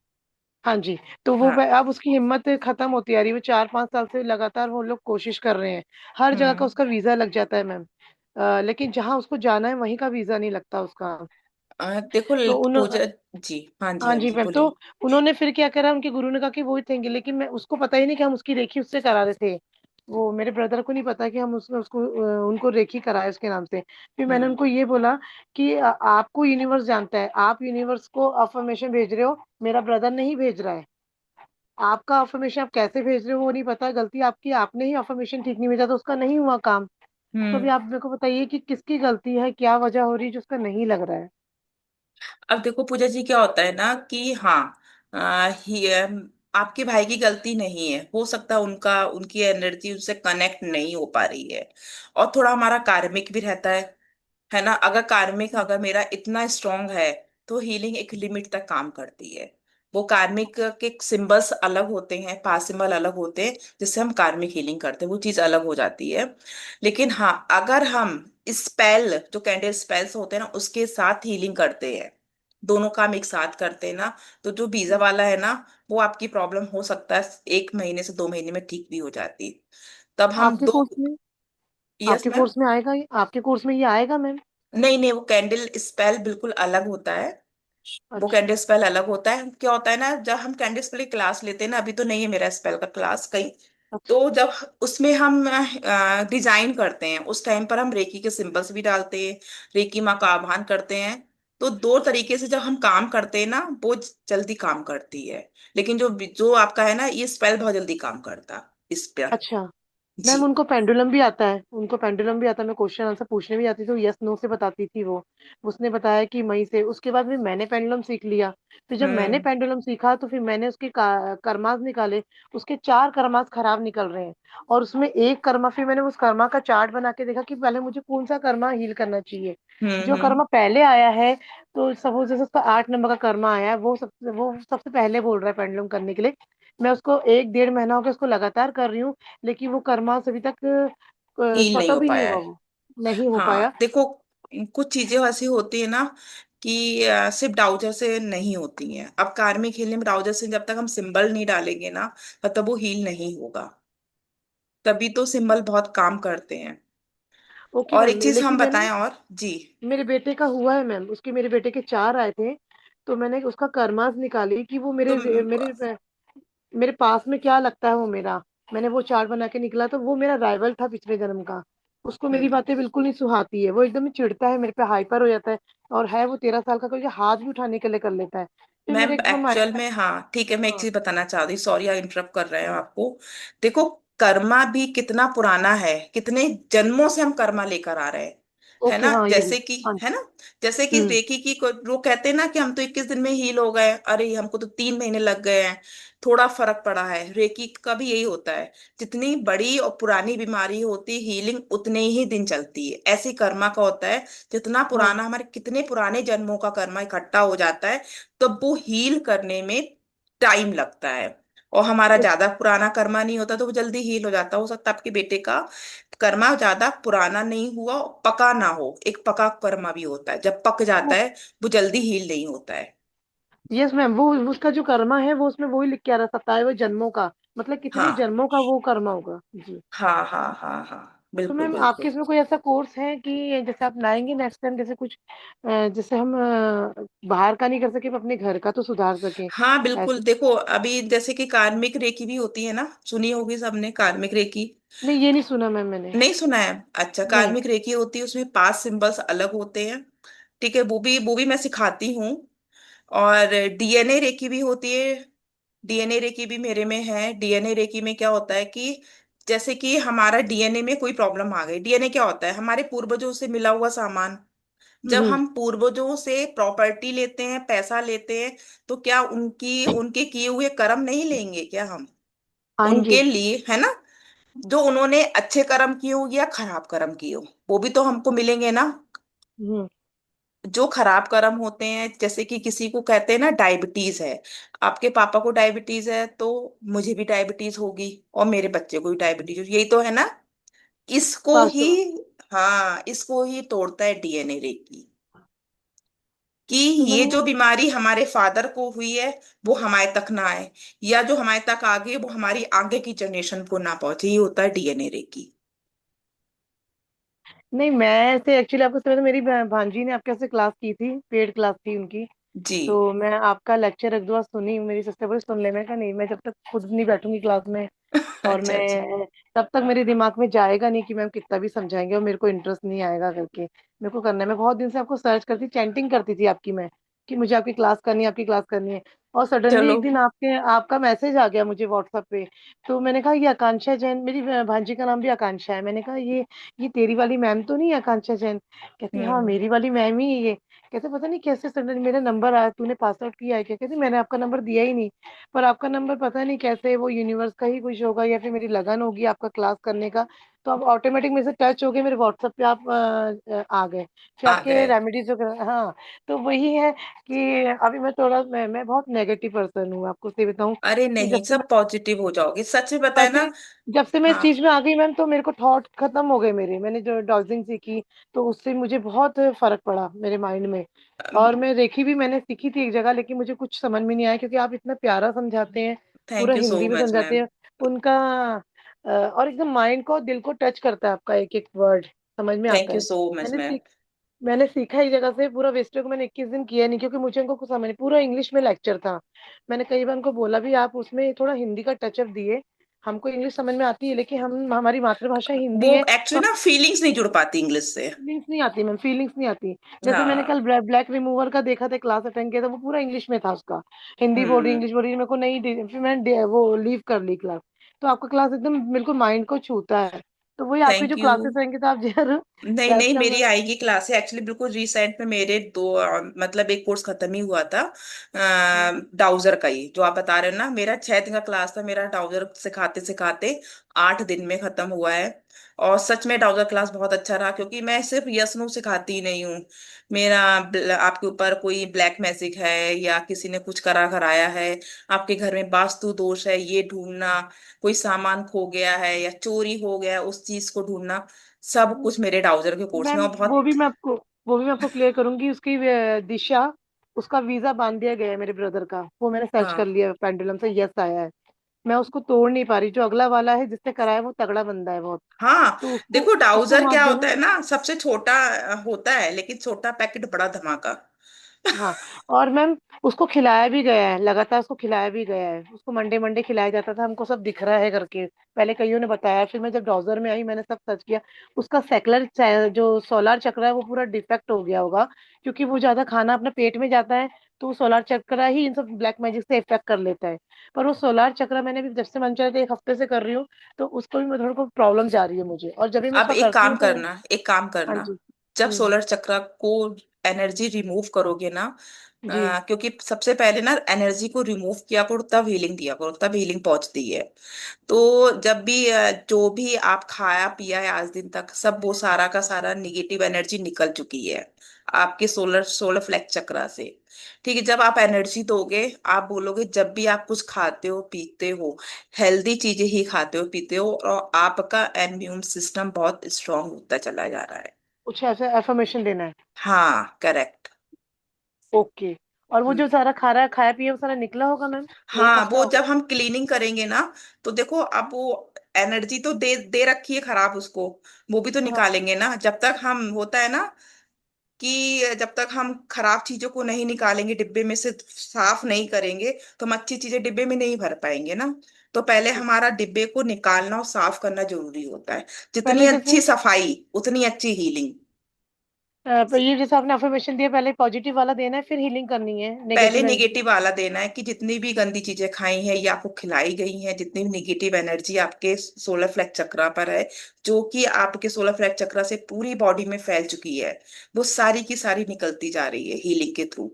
[SPEAKER 4] हाँ जी। तो वो
[SPEAKER 1] हाँ।
[SPEAKER 4] अब उसकी हिम्मत खत्म होती आ रही है। वो 4-5 साल से लगातार वो लोग कोशिश कर रहे हैं, हर जगह का
[SPEAKER 1] हम्म।
[SPEAKER 4] उसका वीजा लग जाता है मैम। लेकिन जहाँ उसको जाना है वहीं का वीजा नहीं लगता उसका।
[SPEAKER 1] देखो
[SPEAKER 4] तो उन
[SPEAKER 1] पूजा जी, हाँ जी,
[SPEAKER 4] हाँ
[SPEAKER 1] हाँ
[SPEAKER 4] जी
[SPEAKER 1] जी,
[SPEAKER 4] मैम। तो
[SPEAKER 1] बोलिए।
[SPEAKER 4] उन्होंने फिर क्या करा, उनके गुरु ने कहा कि वो ही देंगे, लेकिन मैं उसको पता ही नहीं कि हम उसकी रेखी उससे करा रहे थे। वो मेरे ब्रदर को नहीं पता कि हम उनको रेखी कराए उसके नाम से। फिर मैंने
[SPEAKER 1] हम्म।
[SPEAKER 4] उनको ये बोला कि आपको यूनिवर्स जानता है, आप यूनिवर्स को अफर्मेशन भेज रहे हो, मेरा ब्रदर नहीं भेज रहा है। आपका अफर्मेशन आप कैसे भेज रहे हो वो नहीं पता, गलती आपकी, आपने ही अफर्मेशन ठीक नहीं भेजा तो उसका नहीं हुआ काम। तो अभी
[SPEAKER 1] हम्म।
[SPEAKER 4] आप मेरे को बताइए कि किसकी गलती है, क्या वजह हो रही है जो उसका नहीं लग रहा है।
[SPEAKER 1] अब देखो पूजा जी, क्या होता है ना कि हाँ, आपके भाई की गलती नहीं है, हो सकता है उनका उनकी एनर्जी उनसे कनेक्ट नहीं हो पा रही है। और थोड़ा हमारा कार्मिक भी रहता है ना। अगर कार्मिक अगर मेरा इतना स्ट्रांग है, तो हीलिंग एक लिमिट तक काम करती है। वो कार्मिक के सिंबल्स अलग होते हैं, पास सिंबल अलग होते हैं, जिससे हम कार्मिक हीलिंग करते हैं, वो चीज अलग हो जाती है। लेकिन हाँ, अगर हम स्पेल, जो कैंडल स्पेल्स होते हैं ना, उसके साथ हीलिंग करते हैं, दोनों काम एक साथ करते हैं ना, तो जो बीजा वाला है ना, वो आपकी प्रॉब्लम हो सकता है 1 महीने से 2 महीने में ठीक भी हो जाती। तब हम
[SPEAKER 4] आपके
[SPEAKER 1] दो।
[SPEAKER 4] कोर्स में
[SPEAKER 1] यस
[SPEAKER 4] आपके
[SPEAKER 1] मैम।
[SPEAKER 4] कोर्स में आएगा ये, आपके कोर्स में ये आएगा मैम?
[SPEAKER 1] नहीं नहीं, वो कैंडल स्पेल बिल्कुल अलग होता है। वो
[SPEAKER 4] अच्छा।
[SPEAKER 1] कैंडल स्पेल अलग होता है। क्या होता है ना, जब हम कैंडल स्पेल की क्लास लेते हैं ना, अभी तो नहीं है मेरा स्पेल का क्लास कहीं,
[SPEAKER 4] अच्छा।
[SPEAKER 1] तो जब उसमें हम डिजाइन करते हैं, उस टाइम पर हम रेकी के सिंबल्स भी डालते हैं, रेकी माँ का आह्वान करते हैं। तो दो तरीके से जब हम काम करते हैं ना, वो जल्दी काम करती है। लेकिन जो जो आपका है ना, ये स्पेल बहुत जल्दी काम करता इस पर।
[SPEAKER 4] अच्छा
[SPEAKER 1] जी।
[SPEAKER 4] मैम, उनको पेंडुलम भी आता है, उनको पेंडुलम भी आता है। मैं क्वेश्चन आंसर पूछने भी आती थी तो यस नो से बताती थी वो। उसने बताया कि मई से, उसके बाद फिर मैंने पेंडुलम सीख लिया। फिर जब मैंने
[SPEAKER 1] हम्म।
[SPEAKER 4] पेंडुलम सीखा तो फिर मैंने उसके कर्मास निकाले। उसके 4 कर्मास खराब निकल रहे हैं, और उसमें एक कर्मा, फिर मैंने उस कर्मा का चार्ट बना के देखा कि पहले मुझे कौन सा कर्मा हील करना चाहिए।
[SPEAKER 1] हम्म।
[SPEAKER 4] जो कर्मा पहले आया है, तो सपोज जैसे उसका 8 नंबर का कर्मा आया है, वो सबसे पहले बोल रहा है पेंडुलम करने के लिए। मैं उसको 1-1.5 महीना हो गया उसको लगातार कर रही हूँ, लेकिन वो कर्मास अभी तक
[SPEAKER 1] हील
[SPEAKER 4] सॉर्ट
[SPEAKER 1] नहीं हो
[SPEAKER 4] ऑफ ही नहीं
[SPEAKER 1] पाया
[SPEAKER 4] हुआ,
[SPEAKER 1] है।
[SPEAKER 4] वो नहीं हो पाया।
[SPEAKER 1] हाँ देखो, कुछ चीजें ऐसी होती है ना कि सिर्फ डाउजर से नहीं होती हैं। अब कार्मिक हीलिंग में डाउजर से जब तक हम सिंबल नहीं डालेंगे ना, तब तक वो हील नहीं होगा। तभी तो सिंबल बहुत काम करते हैं।
[SPEAKER 4] ओके
[SPEAKER 1] और
[SPEAKER 4] मैम,
[SPEAKER 1] एक चीज हम
[SPEAKER 4] लेकिन मैंने,
[SPEAKER 1] बताएं और जी।
[SPEAKER 4] मेरे बेटे का हुआ है मैम, उसके मेरे बेटे के 4 आए थे। तो मैंने उसका कर्मास निकाली कि वो
[SPEAKER 1] तो
[SPEAKER 4] मेरे पास में क्या लगता है वो मेरा। मैंने वो चार्ट बना के निकला तो वो मेरा राइवल था पिछले जन्म का। उसको मेरी
[SPEAKER 1] हम्म,
[SPEAKER 4] बातें बिल्कुल नहीं सुहाती है, वो एकदम ही चिढ़ता है मेरे पे, हाइपर हो जाता है। और है वो 13 साल का, कोई हाथ भी उठाने के लिए कर लेता है। फिर
[SPEAKER 1] मैम
[SPEAKER 4] मेरे एकदम
[SPEAKER 1] एक्चुअल
[SPEAKER 4] आया।
[SPEAKER 1] में हाँ ठीक है, मैं एक
[SPEAKER 4] हाँ।
[SPEAKER 1] चीज बताना चाह रही, सॉरी आई इंटरप्ट कर रहे हैं आपको। देखो, कर्मा भी कितना पुराना है, कितने जन्मों से हम कर्मा लेकर आ रहे हैं, है
[SPEAKER 4] ओके,
[SPEAKER 1] ना।
[SPEAKER 4] हाँ यही।
[SPEAKER 1] जैसे कि
[SPEAKER 4] हाँ।
[SPEAKER 1] है ना, जैसे कि
[SPEAKER 4] हम्म।
[SPEAKER 1] रेकी की वो कहते हैं ना कि हम तो 21 दिन में हील हो गए, अरे हमको तो 3 महीने लग गए हैं, थोड़ा फर्क पड़ा है। रेकी का भी यही होता है, जितनी बड़ी और पुरानी बीमारी होती, हीलिंग उतने ही दिन चलती है। ऐसी कर्मा का होता है, जितना
[SPEAKER 4] हाँ।
[SPEAKER 1] पुराना, हमारे कितने पुराने जन्मों का कर्मा इकट्ठा हो जाता है, तो वो हील करने में टाइम लगता है। और हमारा
[SPEAKER 4] ओ-
[SPEAKER 1] ज्यादा पुराना कर्मा नहीं होता, तो वो जल्दी हील हो जाता। हो सकता है आपके बेटे का कर्मा ज्यादा पुराना नहीं हुआ, पका ना हो। एक पका कर्मा भी होता है, जब पक जाता
[SPEAKER 4] ओ-
[SPEAKER 1] है वो जल्दी हील नहीं होता है।
[SPEAKER 4] यस मैम, वो उसका जो कर्मा है वो उसमें वही लिख के आ रहा, 27 जन्मों का, मतलब कितने
[SPEAKER 1] हाँ
[SPEAKER 4] जन्मों का वो कर्मा होगा जी।
[SPEAKER 1] हाँ हाँ हाँ हाँ,
[SPEAKER 4] तो
[SPEAKER 1] बिल्कुल
[SPEAKER 4] मैम आपके
[SPEAKER 1] बिल्कुल।
[SPEAKER 4] इसमें कोई ऐसा कोर्स है कि जैसे आप लाएंगे नेक्स्ट टाइम, जैसे कुछ जैसे हम बाहर का नहीं कर सके, पर अपने घर का तो सुधार सके
[SPEAKER 1] हाँ बिल्कुल,
[SPEAKER 4] ऐसे।
[SPEAKER 1] देखो अभी जैसे कि कार्मिक रेकी भी होती है ना, सुनी होगी सबने कार्मिक रेकी।
[SPEAKER 4] नहीं, ये नहीं सुना मैम मैंने।
[SPEAKER 1] नहीं सुना है? अच्छा,
[SPEAKER 4] नहीं।
[SPEAKER 1] कार्मिक रेकी होती है, उसमें 5 सिंबल्स अलग होते हैं। ठीक है, वो भी मैं सिखाती हूँ। और डीएनए रेकी भी होती है। डीएनए रेकी भी मेरे में है। डीएनए रेकी में क्या होता है कि जैसे कि हमारा डीएनए में कोई प्रॉब्लम आ गई, डीएनए क्या होता है, हमारे पूर्वजों से मिला हुआ सामान। जब
[SPEAKER 4] हम्म।
[SPEAKER 1] हम पूर्वजों से प्रॉपर्टी लेते हैं, पैसा लेते हैं, तो क्या उनकी उनके किए हुए कर्म नहीं लेंगे क्या हम,
[SPEAKER 4] हाँ
[SPEAKER 1] उनके
[SPEAKER 4] जी।
[SPEAKER 1] लिए, है ना। जो उन्होंने अच्छे कर्म किए हो या खराब कर्म किए हो, वो भी तो हमको मिलेंगे ना।
[SPEAKER 4] हम्म।
[SPEAKER 1] जो खराब कर्म होते हैं, जैसे कि किसी को कहते हैं ना डायबिटीज है, आपके पापा को डायबिटीज है तो मुझे भी डायबिटीज होगी और मेरे बच्चे को भी डायबिटीज होगी, यही तो है ना। इसको
[SPEAKER 4] बस
[SPEAKER 1] ही, हाँ, इसको ही तोड़ता है डीएनए रेकी, कि
[SPEAKER 4] तो
[SPEAKER 1] ये
[SPEAKER 4] मैम,
[SPEAKER 1] जो बीमारी हमारे फादर को हुई है वो हमारे तक ना आए, या जो हमारे तक आ गई वो हमारी आगे की जनरेशन को ना पहुंचे, ये होता है डीएनए रेकी।
[SPEAKER 4] नहीं मैं से एक्चुअली आपको समझ, मेरी भांजी ने आपके से क्लास की थी, पेड क्लास थी उनकी।
[SPEAKER 1] जी।
[SPEAKER 4] तो मैं आपका लेक्चर एक दो बार सुनी, मेरी सिस्टर बोली सुन ले, मैं कहा नहीं, मैं जब तक खुद नहीं बैठूंगी क्लास में और
[SPEAKER 1] अच्छा अच्छा।
[SPEAKER 4] मैं, तब तक मेरे दिमाग में जाएगा नहीं कि मैम कितना भी समझाएंगे और मेरे को इंटरेस्ट नहीं आएगा करके। मेरे को करना है, मैं बहुत दिन से आपको सर्च करती, चैंटिंग करती थी आपकी मैं, कि मुझे आपकी क्लास करनी है, आपकी क्लास करनी है। और सडनली
[SPEAKER 1] चलो।
[SPEAKER 4] एक दिन आपके आपका मैसेज आ गया मुझे व्हाट्सएप पे। तो मैंने कहा ये आकांक्षा जैन, मेरी भांजी का नाम भी आकांक्षा है, मैंने कहा ये तेरी वाली मैम तो नहीं है आकांक्षा जैन? कहती हाँ
[SPEAKER 1] हम्म।
[SPEAKER 4] मेरी वाली मैम ही है ये। कहते पता नहीं कैसे सडनली मेरा नंबर आया, तूने पास आउट किया है क्या? कहती मैंने आपका नंबर दिया ही नहीं, पर आपका नंबर पता नहीं कैसे, वो यूनिवर्स का ही कुछ होगा या फिर मेरी लगन होगी आपका क्लास करने का। तो आप ऑटोमेटिक मेरे से टच हो गए, मेरे व्हाट्सएप पे आप आ गए, फिर
[SPEAKER 1] आ
[SPEAKER 4] आपके
[SPEAKER 1] गए।
[SPEAKER 4] रेमेडीज वगैरह। हाँ, तो वही है कि अभी मैं थोड़ा, मैं बहुत नेगेटिव पर्सन हूँ, आपको सही बताऊं
[SPEAKER 1] अरे
[SPEAKER 4] कि
[SPEAKER 1] नहीं, सब पॉजिटिव हो जाओगे, सच में बताए
[SPEAKER 4] सच
[SPEAKER 1] ना।
[SPEAKER 4] में जब से मैं इस
[SPEAKER 1] हाँ।
[SPEAKER 4] चीज में आ गई मैम, तो मेरे को थॉट खत्म हो गए मेरे, मैंने जो डॉजिंग सीखी तो उससे मुझे बहुत फर्क पड़ा मेरे माइंड में। और मैं रेखी भी मैंने सीखी थी एक जगह, लेकिन मुझे कुछ समझ में नहीं आया, क्योंकि आप इतना प्यारा समझाते हैं, पूरा
[SPEAKER 1] थैंक यू सो
[SPEAKER 4] हिंदी में
[SPEAKER 1] मच
[SPEAKER 4] समझाते
[SPEAKER 1] मैम।
[SPEAKER 4] हैं उनका। और एकदम माइंड को, दिल को टच करता है आपका एक एक वर्ड, समझ में आता
[SPEAKER 1] थैंक यू
[SPEAKER 4] है।
[SPEAKER 1] सो मच
[SPEAKER 4] मैंने
[SPEAKER 1] मैम।
[SPEAKER 4] सीख मैंने सीखा एक जगह से, पूरा वेस्टर को मैंने 21 दिन किया नहीं, क्योंकि मुझे उनको कुछ समझ नहीं, पूरा इंग्लिश में लेक्चर था। मैंने कई बार उनको बोला भी आप उसमें थोड़ा हिंदी का टचअप दिए, हमको इंग्लिश समझ में आती है लेकिन हम, हमारी मातृभाषा
[SPEAKER 1] वो
[SPEAKER 4] हिंदी है तो
[SPEAKER 1] एक्चुअली ना फीलिंग्स नहीं जुड़ पाती इंग्लिश से।
[SPEAKER 4] फीलिंग्स नहीं आती मैम, फीलिंग्स नहीं आती। जैसे मैंने
[SPEAKER 1] हाँ।
[SPEAKER 4] कल ब्लैक रिमूवर का देखा था, क्लास अटेंड किया था, वो पूरा इंग्लिश में था उसका, हिंदी बोल रही,
[SPEAKER 1] हम्म।
[SPEAKER 4] इंग्लिश बोल रही, मेरे को नहीं फिर मैंने वो लीव कर ली क्लास। तो आपका क्लास एकदम बिल्कुल माइंड को छूता है। तो वही आपकी जो
[SPEAKER 1] थैंक यू।
[SPEAKER 4] क्लासेस रहेंगे तो आप जरूर
[SPEAKER 1] नहीं नहीं,
[SPEAKER 4] वेलकम।
[SPEAKER 1] मेरी आएगी क्लास है एक्चुअली, बिल्कुल रिसेंट में मेरे दो मतलब एक कोर्स खत्म ही हुआ था, डाउजर का ही जो आप बता रहे हो ना, मेरा 6 दिन का क्लास था, मेरा डाउजर सिखाते सिखाते 8 दिन में खत्म हुआ है। और सच में डाउजर क्लास बहुत अच्छा रहा, क्योंकि मैं सिर्फ यस नो सिखाती ही नहीं हूँ। मेरा आपके ऊपर कोई ब्लैक मैजिक है या किसी ने कुछ करा कराया है, आपके घर में वास्तु दोष है ये ढूंढना, कोई सामान खो गया है या चोरी हो गया उस चीज को ढूंढना, सब कुछ मेरे डाउजर के कोर्स में।
[SPEAKER 4] मैम
[SPEAKER 1] और बहुत।
[SPEAKER 4] वो भी मैं आपको क्लियर करूंगी, उसकी दिशा, उसका वीजा बांध दिया गया है मेरे ब्रदर का, वो मैंने सर्च कर
[SPEAKER 1] हाँ
[SPEAKER 4] लिया पेंडुलम से, यस आया है। मैं उसको तोड़ नहीं पा रही, जो अगला वाला है जिसने कराया वो तगड़ा बंदा है बहुत,
[SPEAKER 1] हाँ।
[SPEAKER 4] तो उसको
[SPEAKER 1] देखो
[SPEAKER 4] उसको
[SPEAKER 1] डाउजर
[SPEAKER 4] मत
[SPEAKER 1] क्या होता
[SPEAKER 4] देना।
[SPEAKER 1] है ना, सबसे छोटा होता है, लेकिन छोटा पैकेट बड़ा धमाका।
[SPEAKER 4] हाँ, और मैम उसको खिलाया भी गया है लगातार, उसको खिलाया भी गया है, उसको मंडे मंडे खिलाया जाता था, हमको सब दिख रहा है करके, पहले कईयों ने बताया, फिर मैं जब ब्राउजर में आई मैंने सब सर्च किया। उसका सेकुलर जो सोलार चक्र है वो पूरा डिफेक्ट हो गया होगा, क्योंकि वो ज्यादा खाना अपने पेट में जाता है, तो वो सोलार चक्र ही इन सब ब्लैक मैजिक से इफेक्ट कर लेता है। पर वो सोलार चक्र मैंने भी जब से मन चला था, एक हफ्ते से कर रही हूँ, तो उसको भी मैं थोड़ा प्रॉब्लम जा रही है मुझे, और जब भी मैं
[SPEAKER 1] अब
[SPEAKER 4] उसका
[SPEAKER 1] एक
[SPEAKER 4] करती
[SPEAKER 1] काम
[SPEAKER 4] हूँ तो।
[SPEAKER 1] करना, एक काम
[SPEAKER 4] हाँ
[SPEAKER 1] करना,
[SPEAKER 4] जी।
[SPEAKER 1] जब सोलर चक्र को एनर्जी रिमूव करोगे ना,
[SPEAKER 4] जी।
[SPEAKER 1] क्योंकि सबसे पहले ना एनर्जी को रिमूव किया करो, तब हीलिंग दिया करो, तब हीलिंग पहुंचती है। तो जब भी जो भी आप खाया पिया है आज दिन तक, सब वो सारा का सारा निगेटिव एनर्जी निकल चुकी है आपके सोलर सोलर फ्लेक्स चक्रा से। ठीक है, जब आप एनर्जी दोगे, आप बोलोगे, जब भी आप कुछ खाते हो पीते हो, हेल्दी चीजें ही खाते हो पीते हो, और आपका इम्यून सिस्टम बहुत स्ट्रांग होता चला जा रहा है।
[SPEAKER 4] कुछ ऐसा एफर्मेशन देना है?
[SPEAKER 1] हाँ करेक्ट।
[SPEAKER 4] ओके। और वो जो सारा खा रहा है, खाया पिया, वो सारा निकला होगा मैम? एक
[SPEAKER 1] हाँ,
[SPEAKER 4] हफ्ता
[SPEAKER 1] वो
[SPEAKER 4] हो
[SPEAKER 1] जब
[SPEAKER 4] गया।
[SPEAKER 1] हम क्लीनिंग करेंगे ना, तो देखो अब वो एनर्जी तो दे दे रखी है खराब उसको, वो भी तो
[SPEAKER 4] हाँ।
[SPEAKER 1] निकालेंगे ना, जब तक हम, होता है ना कि जब तक हम खराब चीजों को नहीं निकालेंगे डिब्बे में से, साफ नहीं करेंगे, तो हम अच्छी चीजें डिब्बे में नहीं भर पाएंगे ना। तो पहले हमारा डिब्बे को निकालना और साफ करना जरूरी होता है। जितनी
[SPEAKER 4] पहले जैसे
[SPEAKER 1] अच्छी सफाई उतनी अच्छी हीलिंग।
[SPEAKER 4] ये जैसे आपने अफर्मेशन दिया, पहले पॉजिटिव वाला देना है, फिर हीलिंग करनी है
[SPEAKER 1] पहले
[SPEAKER 4] नेगेटिव एनर्जी।
[SPEAKER 1] निगेटिव वाला देना है, कि जितनी भी गंदी चीजें खाई हैं या आपको खिलाई गई हैं, जितनी भी निगेटिव एनर्जी आपके सोलर फ्लैग चक्रा पर है, जो कि आपके सोलर फ्लैग चक्रा से पूरी बॉडी में फैल चुकी है, वो सारी की सारी निकलती जा रही है हीलिंग के थ्रू।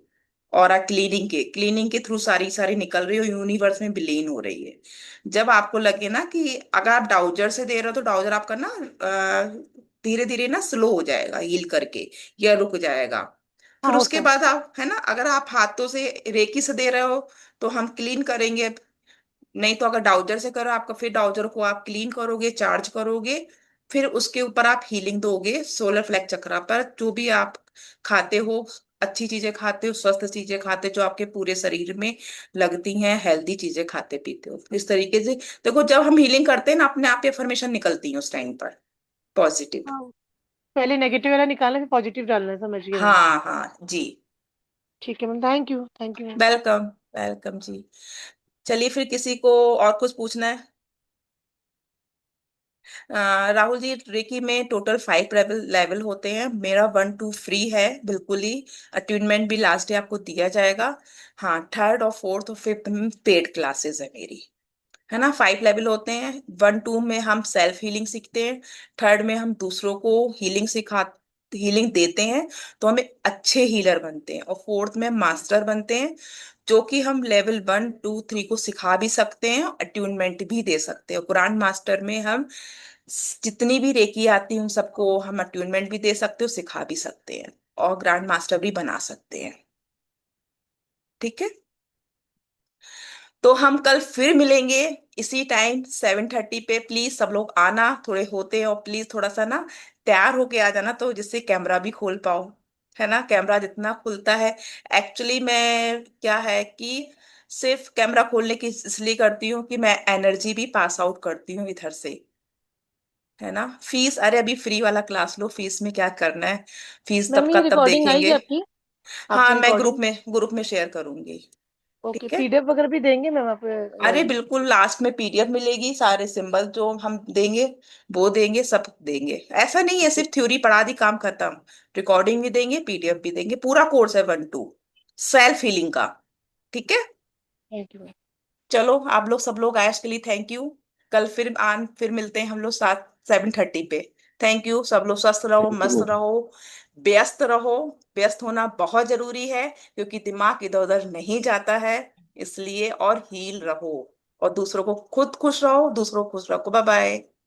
[SPEAKER 1] और क्लीनिंग के थ्रू सारी सारी निकल रही है, यूनिवर्स में विलीन हो रही है। जब आपको लगे ना कि अगर आप डाउजर से दे रहे हो, तो डाउजर आपका ना धीरे धीरे ना स्लो हो जाएगा हील करके, या रुक जाएगा।
[SPEAKER 4] हाँ
[SPEAKER 1] फिर उसके
[SPEAKER 4] होता है।
[SPEAKER 1] बाद आप, है ना, अगर आप हाथों से रेकी से दे रहे हो तो हम क्लीन करेंगे। नहीं तो अगर डाउजर से करो आपका, फिर डाउजर को आप क्लीन करोगे, चार्ज करोगे, फिर उसके ऊपर आप हीलिंग दोगे सोलर फ्लैग चक्रा पर। जो भी आप खाते हो, अच्छी चीजें खाते हो, स्वस्थ चीजें खाते हो, जो आपके पूरे शरीर में लगती हैं, हेल्दी चीजें खाते पीते हो इस तरीके से। देखो, जब हम हीलिंग करते हैं ना, अपने आप एफर्मेशन निकलती है उस टाइम पर, पॉजिटिव।
[SPEAKER 4] हाँ, पहले नेगेटिव वाला निकालना फिर पॉजिटिव डालना है, समझ गई मैम।
[SPEAKER 1] हाँ हाँ जी।
[SPEAKER 4] ठीक है ma'am, thank you, thank you ma'am.
[SPEAKER 1] Welcome. Welcome जी। चलिए, फिर किसी को और कुछ पूछना है? राहुल जी, रेकी में टोटल 5 लेवल लेवल होते हैं। मेरा 1 2 फ्री है बिल्कुल ही। अट्यूनमेंट भी लास्ट डे आपको दिया जाएगा। हाँ, थर्ड और फोर्थ और फिफ्थ में पेड क्लासेस है मेरी, है ना। 5 लेवल होते हैं। 1 2 में हम सेल्फ हीलिंग सीखते हैं। थर्ड में हम दूसरों को हीलिंग देते हैं, तो हमें अच्छे हीलर बनते हैं। और फोर्थ में मास्टर बनते हैं, जो कि हम लेवल 1 2 3 को सिखा भी सकते हैं, अट्यूनमेंट भी दे सकते हैं। कुरान मास्टर में हम जितनी भी रेकी आती है उन सबको हम अट्यूनमेंट भी दे सकते हो, सिखा भी सकते हैं, और ग्रैंड मास्टर भी बना सकते हैं। ठीक है। तो हम कल फिर मिलेंगे इसी टाइम 7:30 पे। प्लीज सब लोग आना, थोड़े होते हैं, और प्लीज थोड़ा सा ना तैयार होके आ जाना, तो जिससे कैमरा भी खोल पाओ, है ना। कैमरा जितना खुलता है, एक्चुअली मैं क्या है कि सिर्फ कैमरा खोलने की इसलिए करती हूँ कि मैं एनर्जी भी पास आउट करती हूँ इधर से, है ना। फीस, अरे अभी फ्री वाला क्लास लो, फीस में क्या करना है, फीस तब
[SPEAKER 4] मैम
[SPEAKER 1] का
[SPEAKER 4] ये
[SPEAKER 1] तब
[SPEAKER 4] रिकॉर्डिंग आएगी
[SPEAKER 1] देखेंगे।
[SPEAKER 4] आपकी?
[SPEAKER 1] हाँ,
[SPEAKER 4] आपकी
[SPEAKER 1] मैं
[SPEAKER 4] रिकॉर्डिंग?
[SPEAKER 1] ग्रुप में शेयर करूंगी।
[SPEAKER 4] ओके,
[SPEAKER 1] ठीक है।
[SPEAKER 4] पीडीएफ वगैरह भी देंगे मैम आप?
[SPEAKER 1] अरे बिल्कुल, लास्ट में पीडीएफ मिलेगी, सारे सिंबल जो हम देंगे वो देंगे, सब देंगे। ऐसा नहीं है
[SPEAKER 4] ठीक
[SPEAKER 1] सिर्फ थ्योरी पढ़ा दी काम खत्म। रिकॉर्डिंग भी देंगे, पीडीएफ भी देंगे, पूरा कोर्स है 1 2 सेल्फ हीलिंग का। ठीक है।
[SPEAKER 4] Thank you.
[SPEAKER 1] चलो, आप लोग सब लोग आए उसके लिए थैंक यू। कल फिर मिलते हैं हम लोग 7 7:30 पे। Thank you. सब लोग स्वस्थ रहो,
[SPEAKER 3] थैंक
[SPEAKER 1] मस्त
[SPEAKER 3] यू।
[SPEAKER 1] रहो, व्यस्त रहो। व्यस्त होना बहुत जरूरी है, क्योंकि दिमाग इधर उधर नहीं जाता है, इसलिए। और हील रहो, और दूसरों को खुद खुश रहो, दूसरों को खुश रखो। Bye bye.